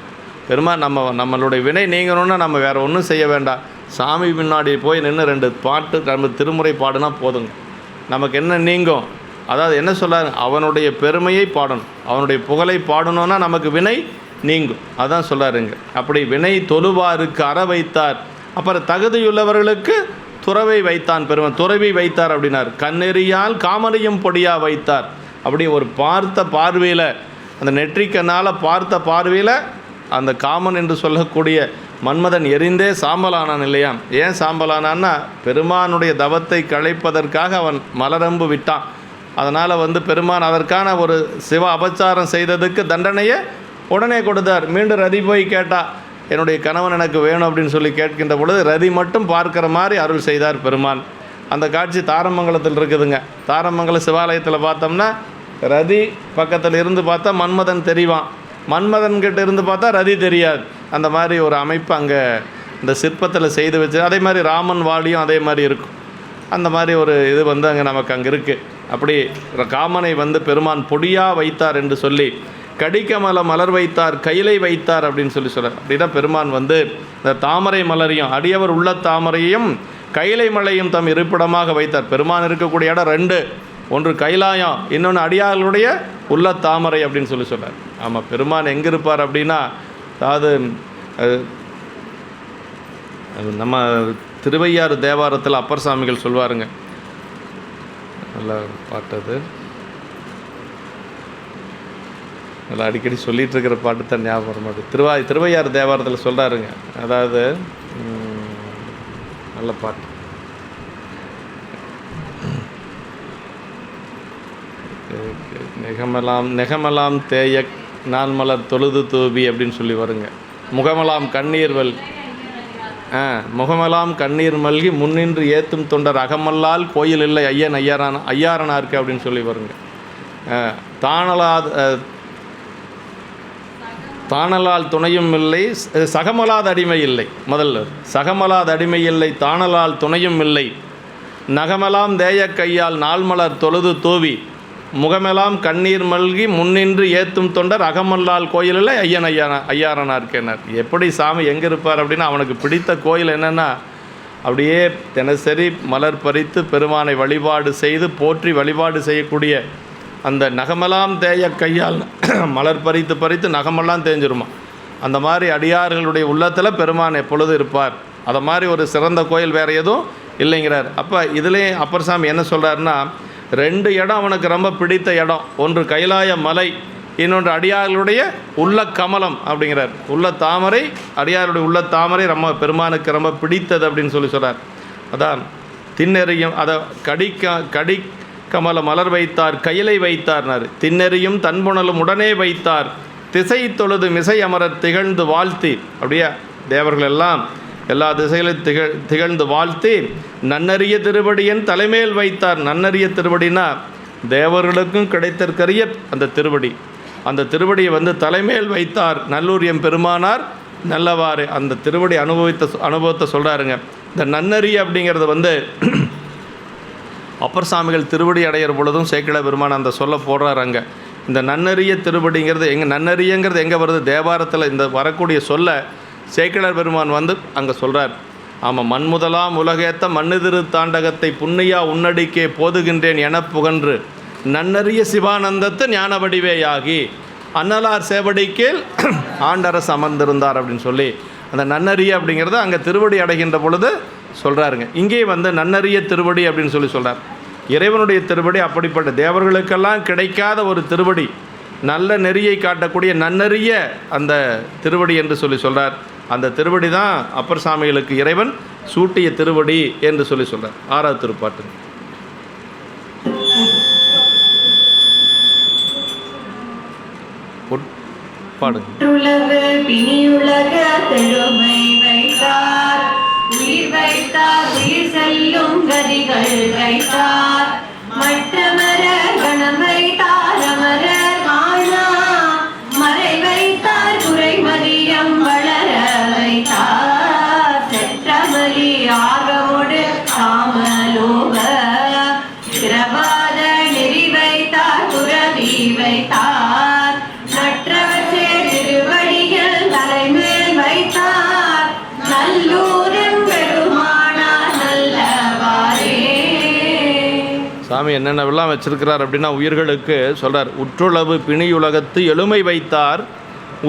பெருமான். நம்மளுடைய வினை நீங்கணும்னா நம்ம வேறு ஒன்றும் செய்ய வேண்டாம். சாமி முன்னாடி போய் நின்று 2 பாட்டு நம்ம திருமுறை பாடுனா போதுங்க, நமக்கு என்ன நீங்கும். அதாவது என்ன சொல்கிறார்? அவனுடைய பெருமையை பாடணும், அவனுடைய புகழை பாடணுன்னா நமக்கு வினை நீங்கும். அதான் சொல்கிறாருங்க. அப்படி வினை தொழுவாருக்கு அற வைத்தார். அப்புறம் தகுதியுள்ளவர்களுக்கு துறவை வைத்தான் பெருமான். துறவி வைத்தார் அப்படின்னார். கண்ணெறியால் காமனையும் பொடியா வைத்தார். அப்படி ஒரு பார்த்த பார்வையில், அந்த நெற்றிக்கண்ணால் பார்த்த பார்வையில் அந்த காமன் என்று சொல்லக்கூடிய மன்மதன் எரிந்தே சாம்பலானான் இல்லையா? ஏன் சாம்பலானான்னா, பெருமானுடைய தவத்தை களைப்பதற்காக அவன் மலரம்பு விட்டான். அதனால் பெருமான் அதற்கான ஒரு சிவ அபச்சாரம் செய்ததுக்கு தண்டனையை உடனே கொடுத்தார். மீண்டும் ரதி போய் கேட்டா, என்னுடைய கணவன் எனக்கு வேணும் அப்படின்னு சொல்லி கேட்கின்ற பொழுது ரதி மட்டும் பார்க்குற மாதிரி அருள் செய்தார் பெருமான். அந்த காட்சி தாரமங்கலத்தில் இருக்குதுங்க. தாரமங்கல சிவாலயத்தில் பார்த்தோம்னா ரதி பக்கத்தில் இருந்து பார்த்தா மன்மதன் தெரிவான், மன்மதன்கிட்ட இருந்து பார்த்தா ரதி தெரியாது. அந்த மாதிரி ஒரு அமைப்பு அங்கே இந்த சிற்பத்தில் செய்து வச்சு, அதே மாதிரி ராமன் வாலியும் அதே மாதிரி இருக்கும். அந்த மாதிரி ஒரு இது அங்கே நமக்கு அங்கே இருக்குது. அப்படி காமனை பெருமான் பொடியாக வைத்தார் என்று சொல்லி, கடிக்கமல மலர் வைத்தார், கையிலை வைத்தார் அப்படின்னு சொல்லி சொல்கிறார். அப்படின்னா பெருமான் இந்த தாமரை மலரையும், அடியவர் உள்ள தாமரையும் கையிலை மலையும் தம் இருப்பிடமாக வைத்தார். பெருமான் இருக்கக்கூடிய இடம் ரெண்டு, ஒன்று கைலாயம், இன்னொன்று அடியார்களுடைய உள்ள தாமரை அப்படின்னு சொல்லி சொல்கிறார். ஆமாம், பெருமான் எங்கே இருப்பார் அப்படின்னா, அதாவது நம்ம திருவையாறு தேவாரத்தில் அப்பர் சாமிகள் சொல்வாருங்க, நல்லா பாட்டது, நல்லா அடிக்கடி சொல்லிகிட்டு இருக்கிற பாட்டு தான் ஞாபகம் வர மாட்டேது. திருவையாறு தேவாரத்தில் சொல்கிறாருங்க, அதாவது நல்ல பாட்டு, நெகமெல்லாம் தேய நான்மலர் தொழுது தூபி அப்படின்னு சொல்லி வருங்க. முகமெல்லாம் கண்ணீர்வல் முகமெல்லாம் கண்ணீர் மல்கி முன்னின்று ஏத்தும் தொண்டர் அகமல்லால் கோயில் இல்லை ஐயன் ஐயாரனாருக்கு அப்படின்னு சொல்லி வருங்க. தானலால் துணையும் இல்லை, சகமலாத அடிமை இல்லை. முதல்ல சகமலாத அடிமை இல்லை, தானலால் துணையும் இல்லை, நகமெல்லாம் தேய கையால் நாள்மலர் தொழுது தூவி, முகமெல்லாம் கண்ணீர் மல்கி முன்னின்று ஏத்தும் தொண்டர் அகமல்லால் கோயிலில் ஐயாரனார்க்கேனார். எப்படி சாமி எங்கே இருப்பார் அப்படின்னா, அவனுக்கு பிடித்த கோயில் என்னென்னா, அப்படியே தினசரி மலர் பறித்து பெருமானை வழிபாடு செய்து போற்றி வழிபாடு செய்யக்கூடிய அந்த நகமெல்லாம் தேய கையால் மலர் பறித்து நகமெல்லாம் தேஞ்சிருமா. அந்த மாதிரி அடியார்களுடைய உள்ளத்தில் பெருமான் எப்பொழுது இருப்பார். அதை மாதிரி ஒரு சிறந்த கோயில் வேறு எதுவும் இல்லைங்கிறார். அப்போ இதிலே அப்பர் சாமி என்ன சொல்கிறாருன்னா, ரெண்டு இடம் அவனுக்கு ரொம்ப பிடித்த இடம், ஒன்று கைலாய மலை, இன்னொன்று அடியார்களுடைய உள்ள கமலம் அப்படிங்கிறார். உள்ள தாமரை, அடியாருடைய உள்ள தாமரை ரொம்ப பெருமானுக்கு ரொம்ப பிடித்தது அப்படின்னு சொல்லி சொல்கிறார். அதான் திண்ணெறியும் அதை கடி கமல மலர் வைத்தார், கையிலை வைத்தார்னார். திண்ணெறியும் தன்புணலும் உடனே வைத்தார், திசை தொழுது மிசை அமரர் திகழ்ந்து வாழ்த்தி. அப்படியே தேவர்கள் எல்லாம் எல்லா திசைகளும் திகழ்ந்து வாழ்த்தி நன்னறிய திருவடியின் தலைமையில் வைத்தார். நன்னறிய திருவடினா தேவர்களுக்கும் கிடைத்திருக்கிற அந்த திருவடி, அந்த திருவடியை தலைமையில் வைத்தார். நல்லூர் எம் பெருமானார் நல்லவாறு அந்த திருவடி அனுபவத்தை சொல்கிறாருங்க. இந்த நன்னறிய அப்படிங்கிறது அப்பர் சாமிகள் திருவடி அடையிற பொழுதும் சேக்கிழ பெருமான் அந்த சொல்ல போடுறாரு. அங்கே இந்த நன்னறிய திருவடிங்கிறது நன்னறியங்கிறது எங்கே வருது? தேவாரத்தில் இந்த வரக்கூடிய சொல்ல சேக்கிழர் பெருமான் அங்கே சொல்கிறார். ஆமாம், மண்முதலாம் உலகேத்த மண்ணுதிரு தாண்டகத்தை புண்ணியா உன்னடிக்கே போதுகின்றேன் என புகன்று நன்னறிய சிவானந்தத்து ஞான வடிவேயாகி அன்னலார் சேவடிக்கேல் ஆண்டரசு அமர்ந்திருந்தார் அப்படின்னு சொல்லி அந்த நன்னறிய அப்படிங்கிறத அங்கே திருவடி அடைகின்ற பொழுது சொல்கிறாருங்க. இங்கே நன்னறிய திருவடி அப்படின்னு சொல்லி சொல்கிறார். இறைவனுடைய திருவடி அப்படிப்பட்ட தேவர்களுக்கெல்லாம் கிடைக்காத ஒரு திருவடி, நல்ல நெறியை காட்டக்கூடிய நன்னறிய அந்த திருவடி என்று சொல்லி சொல்கிறார். அந்த திருவடி தான் அப்பர் சாமிகளுக்கு இறைவன் சூட்டிய திருவடி என்று சொல்லி சொல்கிறார். 6வது திருப்பாட்டு. உலகு பிணியுலக தெழுமை வைத்தார், உயிர் வைத்தார், உயிர் செல்லும் கதிகள் வைத்தார், மற்றமர கணம் வைத்தார், அமர காணா மறை வைத்தார், குறைமதியம் வளர வைத்தார், செற்றமலி ஆகமோடு காமலோக பிரபாத நெறி வைத்தார், துறவி வைத்தார், நற்றவற்றை திருவடிகள் தலைமேல் வைத்தார், நல்லூரன் பெருமானார் நல்லவாரே. சாமி என்னென்னவெல்லாம் வச்சிருக்கிறார் அப்படின்னா, உயிர்களுக்கு சொல்கிறார். உற்றுளவு பிணியுலகத்து எழுமை வைத்தார்,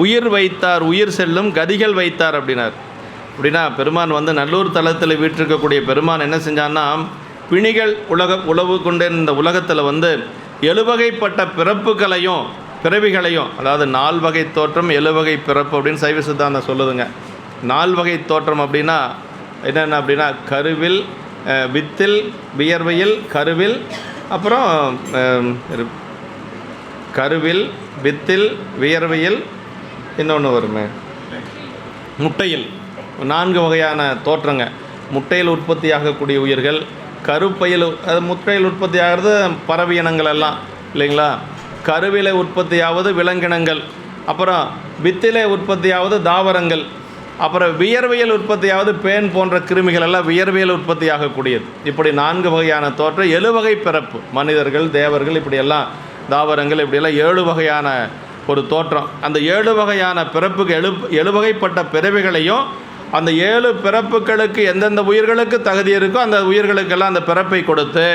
உயிர் வைத்தார், உயிர் செல்லும் கதிகள் வைத்தார் அப்படின்னார். அப்படின்னா பெருமான் நல்லூர் தலத்தில் வீற்றிருக்கக்கூடிய பெருமான் என்ன செஞ்சான்னா, பிணிகள் உலவு கொண்ட இந்த உலகத்தில் எழுவகைப்பட்ட பிறவிகளையும், அதாவது 4 வகை தோற்றம் 7 வகை பிறப்பு அப்படின்னு சைவ சித்தாந்தம் சொல்லுதுங்க. 4 வகை தோற்றம் அப்படின்னா என்னென்ன அப்படின்னா கருவில், வித்தில், வியர்வையில், கருவில், அப்புறம் கருவில், வித்தில், வியர்வையில், இன்னொன்று வருமே முட்டையில். 4 வகையான தோற்றங்க. முட்டையில் உற்பத்தி ஆகக்கூடிய உயிர்கள், கருப்பையில், அது முட்டையில் உற்பத்தி ஆகிறது பறவை இனங்கள் எல்லாம் இல்லைங்களா. கருவிலை உற்பத்தியாவது விலங்கினங்கள், அப்புறம் வித்திலே உற்பத்தியாவது தாவரங்கள், அப்புறம் வியர்வையில் உற்பத்தியாவது பேன் போன்ற கிருமிகள் எல்லாம் வியர்வையில் உற்பத்தி ஆகக்கூடியது. இப்படி 4 வகையான தோற்றம், 7 வகை பிறப்பு, மனிதர்கள், தேவர்கள், இப்படியெல்லாம் தாவரங்கள், இப்படியெல்லாம் 7 வகையான ஒரு தோற்றம். அந்த 7 வகையான பிறப்புக்கு 7 வகைப்பட்ட பிறவிகளையும் அந்த 7 பிறப்புகளுக்கு எந்தெந்த உயிர்களுக்கு தகுதி இருக்கோ அந்த உயிர்களுக்கெல்லாம் அந்த பிறப்பை கொடுத்து,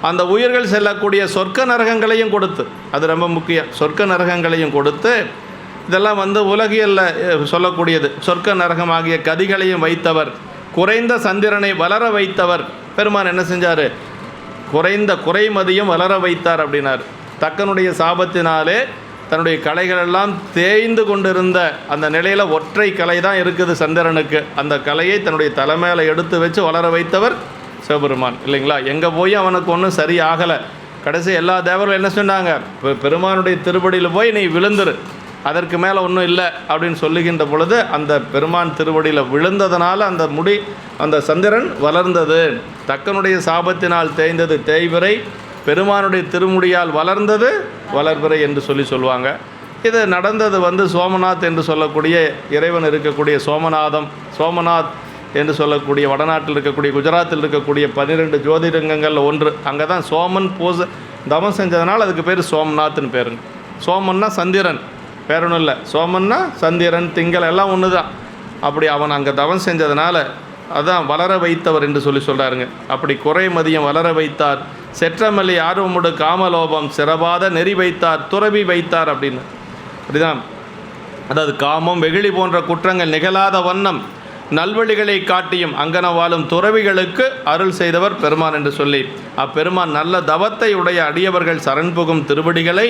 அந்த உயிர்கள் செல்லக்கூடிய சொர்க்க நரகங்களையும் கொடுத்து, அது ரொம்ப முக்கியம், சொர்க்க நரகங்களையும் கொடுத்து, இதெல்லாம் உலகியலில் சொல்லக்கூடியது. சொர்க்க நரகமாகிய கதிகளையும் வைத்தவர், குறைந்த சந்திரனை வளர வைத்தவர். பெருமான் என்ன செஞ்சார்? குறைமதியும் வளர வைத்தார் அப்படின்னார். தக்கனுடைய சாபத்தினாலே தன்னுடைய கலைகளெல்லாம் தேய்ந்து கொண்டிருந்த அந்த நிலையில் ஒற்றை கலை தான் இருக்குது சந்திரனுக்கு. அந்த கலையை தன்னுடைய தலைமையில் எடுத்து வச்சு வளர வைத்தவர் சிவபெருமான் இல்லைங்களா. எங்கே போய் அவனுக்கு ஒன்றும் சரி ஆகலை. கடைசி எல்லா தேவர்களும் என்ன சொன்னாங்க? பெருமானுடைய திருவடியில் போய் நீ விழுந்துரு, அதற்கு மேலே ஒன்றும் இல்லை அப்படின்னு சொல்லுகின்ற பொழுது அந்த பெருமான் திருவடியில் விழுந்ததனால அந்த சந்திரன் வளர்ந்தது. தக்கனுடைய சாபத்தினால் தேய்ந்தது தேய்விரை, பெருமானுடைய திருமுடியால் வளர்ந்தது வளர்பிறை என்று சொல்லுவாங்க. இது நடந்தது சோமநாத் என்று சொல்லக்கூடிய இறைவன் இருக்கக்கூடிய சோமநாத் என்று சொல்லக்கூடிய வடநாட்டில் இருக்கக்கூடிய குஜராத்தில் இருக்கக்கூடிய 12 ஜோதிலிங்கங்களில் ஒன்று. அங்கே தான் சோமன் தவம் செஞ்சதுனால அதுக்கு பேர் சோம்நாத்னு பேருங்க. சோமன்னா சந்திரன், பேர் ஒன்றும் இல்லை. சோமன்னா சந்திரன், திங்கள் எல்லாம் ஒன்று தான். அப்படி அவன் அங்கே தவம் செஞ்சதுனால அதான் வளர வைத்தவர் என்று சொல்கிறாருங்க. அப்படி குறைமதியம் வளர வைத்தார், செற்றமல்லி ஆர்வமுடு காமலோபம் சிறபாத நெறி வைத்தார், துறவி வைத்தார் அப்படின்னு. அப்படிதான், அதாவது காமம் வெகுளி போன்ற குற்றங்கள் நிகழாத வண்ணம் நல்வழிகளை காட்டியும் அங்கன வாழும் துறவிகளுக்கு அருள் செய்தவர் பெருமான் என்று சொல்லி, அப்பெருமான் நல்ல தவத்தை உடைய அடியவர்கள் சரண் புகும் திருவடிகளை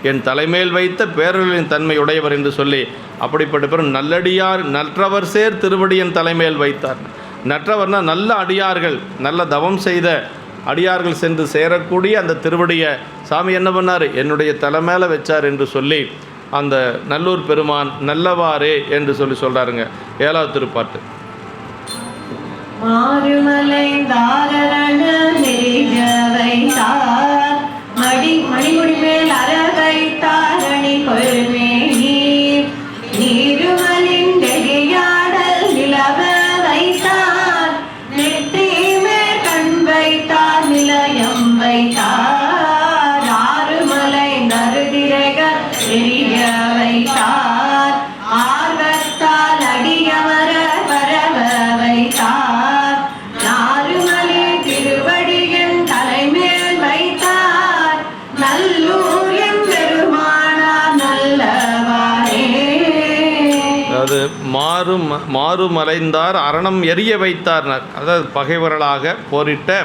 என் தலைமேல் வைத்த பேரொழின் தன்மை உடையவர் என்று சொல்லி, அப்படிப்பட்ட பெரும் நல்லடியார் நற்றவர் சேர் திருவடியின் தலைமேல் வைத்தார். நற்றவர்னா நல்ல அடியார்கள், நல்ல தவம் செய்த அடியார்கள் சென்று சேரக்கூடிய அந்த திருவடியை சாமி என்ன பண்ணார்? என்னுடைய தலைமையில் வச்சார் என்று சொல்லி அந்த நல்லூர் பெருமான் நல்லவாறே என்று சொல்கிறாருங்க. 7வது திருப்பாட்டு. மாறுமலை தாரண நெறிய வைத்தார், மணிமுடி மேல் அற வைத்தார், அணி கொள்மேனி நீருமலின் நெறியாடல் நிலவ வைத்தார், நெற்றி மேல் கண் வைத்தார், நிலையம் வைத்தார், ஆறுமலை நறுதிரைகள் எரிய வைத்தார், ஆர்வத்தால் அடியமர பரவ வைத்தார், நாறுமலை திருவடியின் தலைமேல் வைத்தார், நல்லூர் எம் பெருமானார் நல்லவாறே. அதாவது மாறுமலைந்தார் அரணம் எரிய வைத்தார்னார். அதாவது பகைவர்களாக போரிட்ட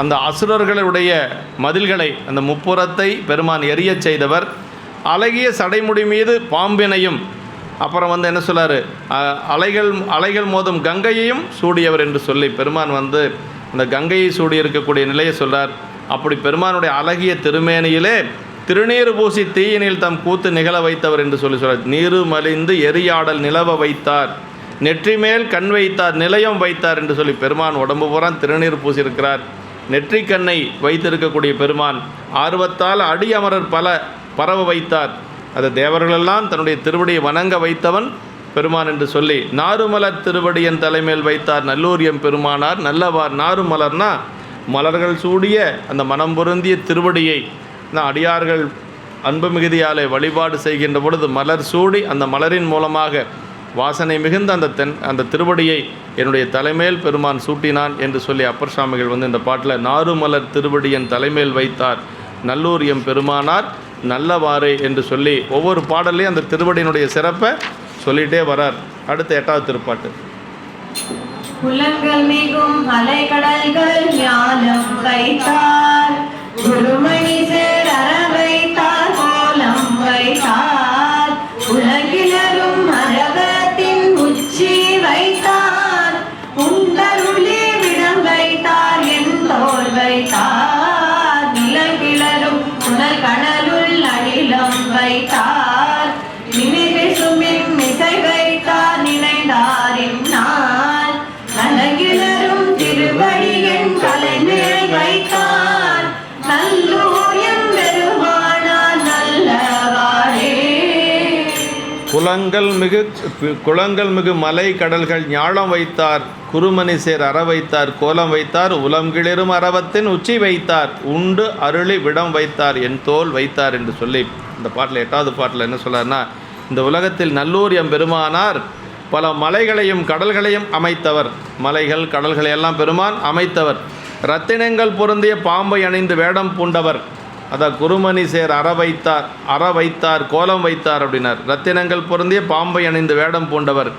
அந்த அசுரர்களுடைய மதில்களை, அந்த முப்புறத்தை பெருமான் எரிய செய்தவர். அழகிய சடைமுடி மீது பாம்பினையும், அப்புறம் என்ன சொல்லார்? அலைகள் மோதும் கங்கையையும் சூடியவர் என்று சொல்லி பெருமான் அந்த கங்கையை சூடி இருக்கக்கூடிய நிலையை சொல்கிறார். அப்படி பெருமானுடைய அழகிய திருமேனியிலே திருநீறு பூசி தீயினில் தம் கூத்து நிகழ வைத்தவர் என்று சொல்கிறார். நீரு மலிந்து எரியாடல் நிலவ வைத்தார், நெற்றி மேல் கண் வைத்தார், நிலையம் வைத்தார் என்று சொல்லி பெருமான் உடம்பு பூரா திருநீர் பூசியிருக்கிறார். நெற்றி கண்ணை வைத்திருக்கக்கூடிய பெருமான் ஆர்வத்தால் அடி அமரர் பரவ வைத்தார். அது தேவர்களெல்லாம் தன்னுடைய திருவடியை வணங்க வைத்தவன் பெருமான் என்று சொல்லி, நாறுமலர் திருவடியின் தலைமையில் வைத்தார் நல்லூர் எம் பெருமானார் நல்லவார். நாறுமலர்னா மலர்கள் சூடிய அந்த மனம் பொருந்திய திருவடியை அடியார்கள் அன்பு மிகுதியாலே வழிபாடு செய்கின்ற பொழுது மலர் சூடி அந்த மலரின் மூலமாக வாசனை மிகுந்த அந்த திருவடியை என்னுடைய தலைமேல் பெருமான் சூட்டினான் என்று சொல்லி அப்பர் சுவாமிகள் இந்த பாட்டில் நாறுமலர் திருவடியின் தலைமேல் வைத்தார் நல்லூர் எம் பெருமானார் நல்லவாறே என்று சொல்லி ஒவ்வொரு பாடல்லையும் அந்த திருவடியினுடைய சிறப்பை சொல்லிகிட்டே வரார். அடுத்த 8வது திருப்பாட்டு. புலங்கள் மிகும் அலைக்கடல்கள் ஞானம் வைத்தார், குருமணி சேர கிளரும் திருவடியின் தலைமேல் வைத்தார் நல்லூர் எம்பெருமானார் நல்லவாறே. குளங்கள் மிகு மலை கடல்கள் ஞாலம் வைத்தார், குருமணிசேர் அற வைத்தார், கோலம் வைத்தார், உலங்கிளிரும் அரவத்தின் உச்சி வைத்தார், உண்டு அருளி விடம் வைத்தார், என் தோல் வைத்தார் என்று சொல்லி இந்த பாட்டில் 8வது பாட்டில் என்ன சொல்றாருன்னா, இந்த உலகத்தில் நல்லூர் எம்பெருமானார் பல மலைகளையும் கடல்களையும் அமைத்தவர். மலைகள் கடல்களை எல்லாம் பெருமான் அமைத்தவர். ரத்தினங்கள் பொருந்திய பாம்பை அணிந்து வேடம் பூண்டவர். அதான் குருமணிசேர் அற வைத்தார் கோலம் வைத்தார் அப்படின்னார். ரத்தினங்கள் பொருந்திய பாம்பை அணிந்து வேடம் பூண்டவர்.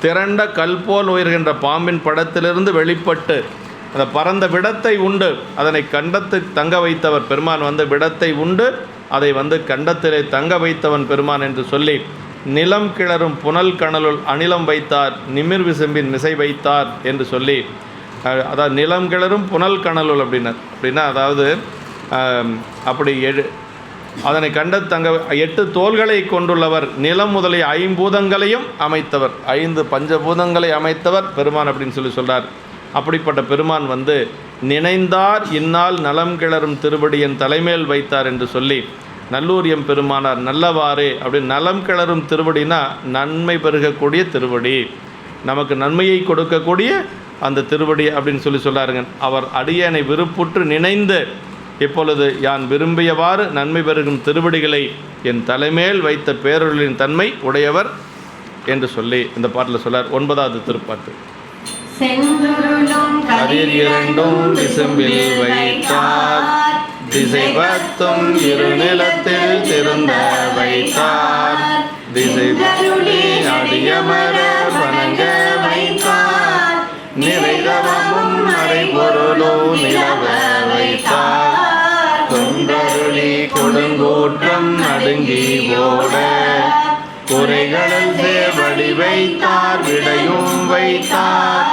திரண்ட கல்போல் உயர்கின்ற பாம்பின் படத்திலிருந்து வெளிப்பட்டு அந்த பரந்த விடத்தை உண்டு அதனை கண்டத்து தங்க வைத்தவர் பெருமான். விடத்தை உண்டு அதை கண்டத்திலே தங்க வைத்தவன் பெருமான் என்று சொல்லி, நிலம் கிளறும் புனல் கணலுள் அணிலம் வைத்தார், நிமிர் விசும்பின் மிசை வைத்தார் என்று சொல்லி, அதாவது நிலம் கிளறும் புனல் கணலுள் அப்படின்னா அதாவது அப்படி அதனை கண்ட தங்க 8 தோள்களை கொண்டுள்ளவர், நிலம் முதலிய 5 பூதங்களையும் அமைத்தவர், 5 பஞ்சபூதங்களை அமைத்தவர் பெருமான் அப்படின்னு சொல்கிறார். அப்படிப்பட்ட பெருமான் நினைந்தார் இந்நாள் நலம் கிளறும் திருவடியின் தலைமேல் வைத்தார் என்று சொல்லி, நல்லூர் எம் பெருமானார் நல்லவாறே அப்படின்னு நலம் கிளறும் திருவடினா நன்மை பெருகக்கூடிய திருவடி, நமக்கு நன்மையை கொடுக்கக்கூடிய அந்த திருவடி அப்படின்னு சொல்லாருங்க. அவர் அடியனை விருப்புற்று நினைந்து இப்பொழுது யான் விரும்பியவாறு நன்மை பெருகும் திருவடிகளை என் தலைமேல் வைத்த பேரொழியின் தன்மை உடையவர் என்று சொல்லி இந்த பாட்டில் சொல்லார். 9வது திருப்பாட்டு. கதிர் இரண்டும் விசும்பில் வைத்தார், திசை 10 இருநிலத்தில் திருந்த வைத்தார், திசை அடியமர வணங்க வைத்தார், நிறைதவமும் மறைபொருளோ நிலவ வைத்தார், தொண்டருளி கொடுங்கூற்றம் நடுங்கி ஓட, குறைகளில் சேவடி வைத்தார் விடையும் வைத்தார்,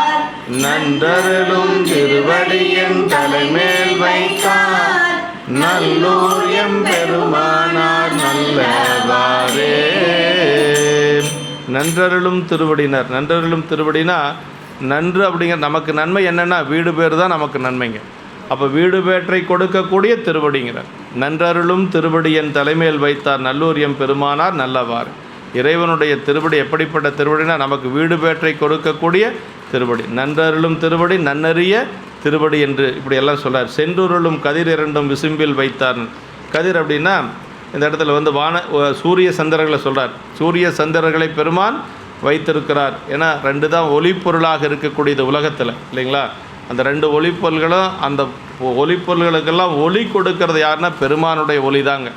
நன்றருளும் திருவடியின் தலைமேல் வைத்தார், நல்லூர் எம் பெருமானார் நல்லவாறே. நன்றருளும் திருவடினர். நன்றருளும் திருவடினா நன்று அப்படிங்கிற நமக்கு நன்மை என்னென்னா வீடு பேர் தான் நமக்கு நன்மைங்க. அப்போ வீடு பேற்றை கொடுக்கக்கூடிய திருவடிங்கிறார். நன்றருளும் திருவடியின் தலைமையில் வைத்தார் நல்லூர் எம் பெருமானார் நல்லவாறு. இறைவனுடைய திருவடி எப்படிப்பட்ட திருவடினா நமக்கு வீடு பேற்றை கொடுக்கக்கூடிய திருவடி. நன்றருளும் திருவடி நன்னறிய திருவடி என்று இப்படியெல்லாம் சொல்கிறார். சென்றுருளும் கதிர் இரண்டும் விசும்பில் வைத்தார். கதிர் அப்படின்னா இந்த இடத்துல சூரிய சந்திரர்களை சொல்கிறார். சூரிய சந்திரர்களை பெருமான் வைத்திருக்கிறார். ஏன்னா 2 தான் ஒளிப்பொருளாக இருக்கக்கூடியது உலகத்தில் இல்லைங்களா. அந்த 2 ஒளிப்பொருள்களும் அந்த ஒளிப்பொருள்களுக்கெல்லாம் ஒளி கொடுக்கறது யாருன்னா பெருமானுடைய ஒளி தாங்க.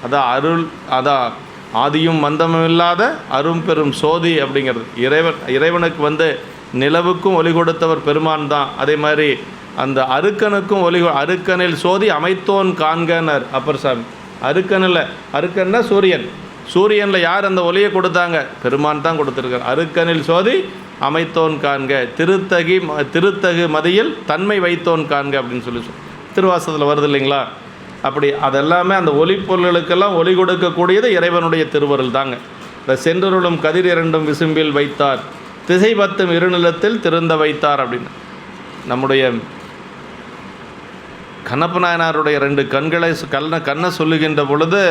அதான் ஆதியும் மந்தமும் இல்லாத அரும் பெரும் சோதி அப்படிங்கிறது. இறைவனுக்கு நிலவுக்கும் ஒளி கொடுத்தவர் பெருமான் தான். அதே மாதிரி அந்த அருக்கனுக்கும் அருக்கனில் சோதி அமைத்தோன் காண்கனர் அப்பர் சாமி. அருக்கன்னா சூரியனில் யார் அந்த ஒளியை கொடுத்தாங்க? பெருமான் தான் கொடுத்துருக்கார். அருக்கனில் சோதி அமைத்தோன் காண்க, திருத்தகு மதியில் தன்மை வைத்தோன் காண்க அப்படின்னு சொல்லி திருவாசகத்தில் வருது இல்லைங்களா. அப்படி அதெல்லாமே அந்த ஒளிப்பொருள்களுக்கெல்லாம் ஒளி கொடுக்கக்கூடியது இறைவனுடைய திருவருள் தாங்க. இந்த சென்றுருளும் கதிர் இரண்டும் விசும்பில் வைத்தார், திசை 10 இருநிலத்தில் திருந்த வைத்தார் அப்படின்னு நம்முடைய கண்ணப்ப நாயனாருடைய 2 கண்களை கண்ணை சொல்லுகின்ற பொழுது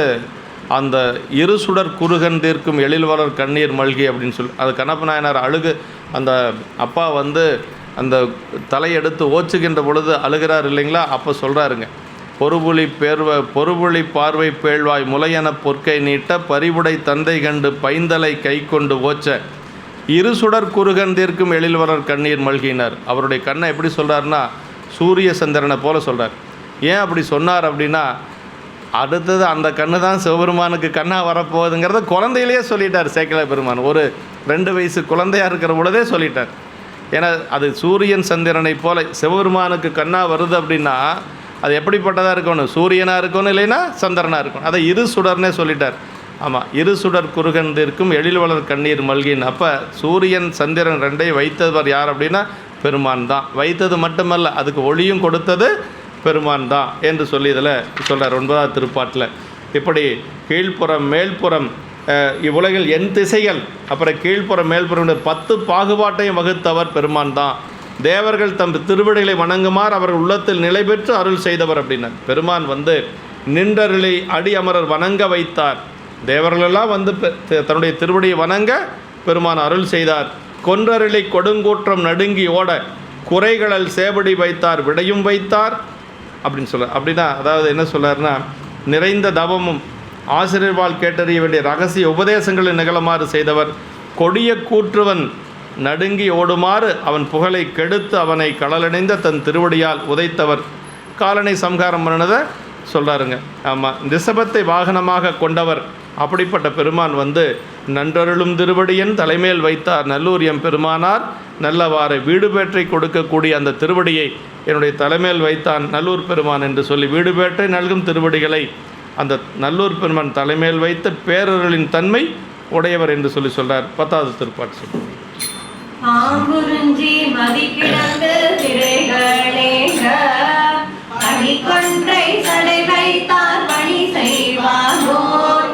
அந்த இரு சுடர் குறுகன் தீர்க்கும் எழில்வளர் கண்ணீர் மல்கி அப்படின்னு சொல்லி அது கண்ணப்ப நாயனார் அந்த அப்பா அந்த தலையெடுத்து ஓச்சுகின்ற பொழுது அழுகிறார் இல்லைங்களா. அப்போ சொல்கிறாருங்க, பொறுபுலி பார்வை பேழ்வாய் முலையென பொற்கை நீட்ட பரிவுடை தந்தை கண்டு பைந்தலை கை கொண்டு ஓச்ச இரு சுடர் குறுகன் தீர்க்கும் எழில்வளர் கண்ணீர் மல்கினார். அவருடைய கண்ணை எப்படி சொல்கிறாருன்னா சூரிய சந்திரனை போல சொல்கிறார். ஏன் அப்படி சொன்னார் அப்படின்னா அடுத்தது அந்த கண்ணு தான் சிவபெருமானுக்கு கண்ணாக வரப்போகுதுங்கிறத குழந்தையிலேயே சொல்லிட்டார் சேக்கிழ பெருமான். ஒரு 2 வயசு குழந்தையாக இருக்கிற பொழுதே சொல்லிட்டார். ஏன்னா அது சூரியன் சந்திரனை போல சிவபெருமானுக்கு கண்ணாக வருது அப்படின்னா அது எப்படிப்பட்டதாக இருக்கணும்? சூரியனாக இருக்கணும், இல்லைன்னா சந்திரனாக இருக்கணும். அதை இரு சுடர்னே சொல்லிட்டார். ஆமாம், இரு சுடர் குறுகந்திருக்கும் எழில்வளர் கண்ணீர் மல்கின். அப்போ சூரியன் சந்திரன் 2ஐயும் வைத்தவர் யார் அப்படின்னா பெருமான் தான். வைத்தது மட்டுமல்ல, அதுக்கு ஒளியும் கொடுத்தது பெருமான் தான் என்று சொல்லி இதில் சொல்கிறார் 9வது திருப்பாட்டில். இப்படி கீழ்ப்புறம் மேல்புறம் இவ்வுலகில் என் திசைகள், அப்புறம் கீழ்ப்புறம் மேல்புறம் 10 பாகுபாட்டையும் வகுத்தவர் பெருமான் தான் தேவர்கள் தம் திருவடிகளை வணங்குமாறு அவர்கள் உள்ளத்தில் நிலை பெற்று அருள் செய்தவர் அப்படின்னார். பெருமான் வந்து நின்றருளை அடி அமரர் வணங்க வைத்தார். தேவர்களெல்லாம் வந்து தன்னுடைய திருவடியை வணங்க பெருமான் அருள் செய்தார். கொன்றருளை கொடுங்கூற்றம் நடுங்கி ஓட குறைகளல் சேவடி வைத்தார் விடையும் வைத்தார் அப்படின்னு சொல்ல. அப்படின்னா அதாவது என்ன சொல்கிறாருன்னா, நிறைந்த தவமும் ஆசிரியர்வால் கேட்டறிய வேண்டிய ரகசிய உபதேசங்களை நிகழுமாறு செய்தவர். கொடிய கூற்றுவன் நடுங்கி ஓடுமாறு அவன் புகழை கெடுத்து அவனை கடலடைந்த தன் திருவடியால் உதைத்தவர். காலனை சம்ஹாரம் பண்ணினதை சொல்கிறாருங்க. ஆமாம், ரிஷபத்தை வாகனமாக கொண்டவர். அப்படிப்பட்ட பெருமான் வந்து நன்றருளும் திருவடியன் தலைமேல் வைத்தார் நல்லூர் எம் பெருமானார் நல்லவாறு வீடு பேற்றை கொடுக்கக்கூடிய அந்த திருவடியை என்னுடைய தலைமேல் வைத்தான் நல்லூர் பெருமான் என்று சொல்லி வீடு பேற்றை நல்கும் திருவடிகளை அந்த நல்லூர் பெருமான் தலைமேல் வைத்த பேரருளின் தன்மை உடையவர் என்று சொல்லி சொல்கிறார். 10வது திருப்பாட்டு சொல்றார். ஆங்குறிஞ்சி மதிக்கிடந்து திரைகளேங்க அடிக்கொன்றை சடை வைத்தார் பணி செய்வானோர்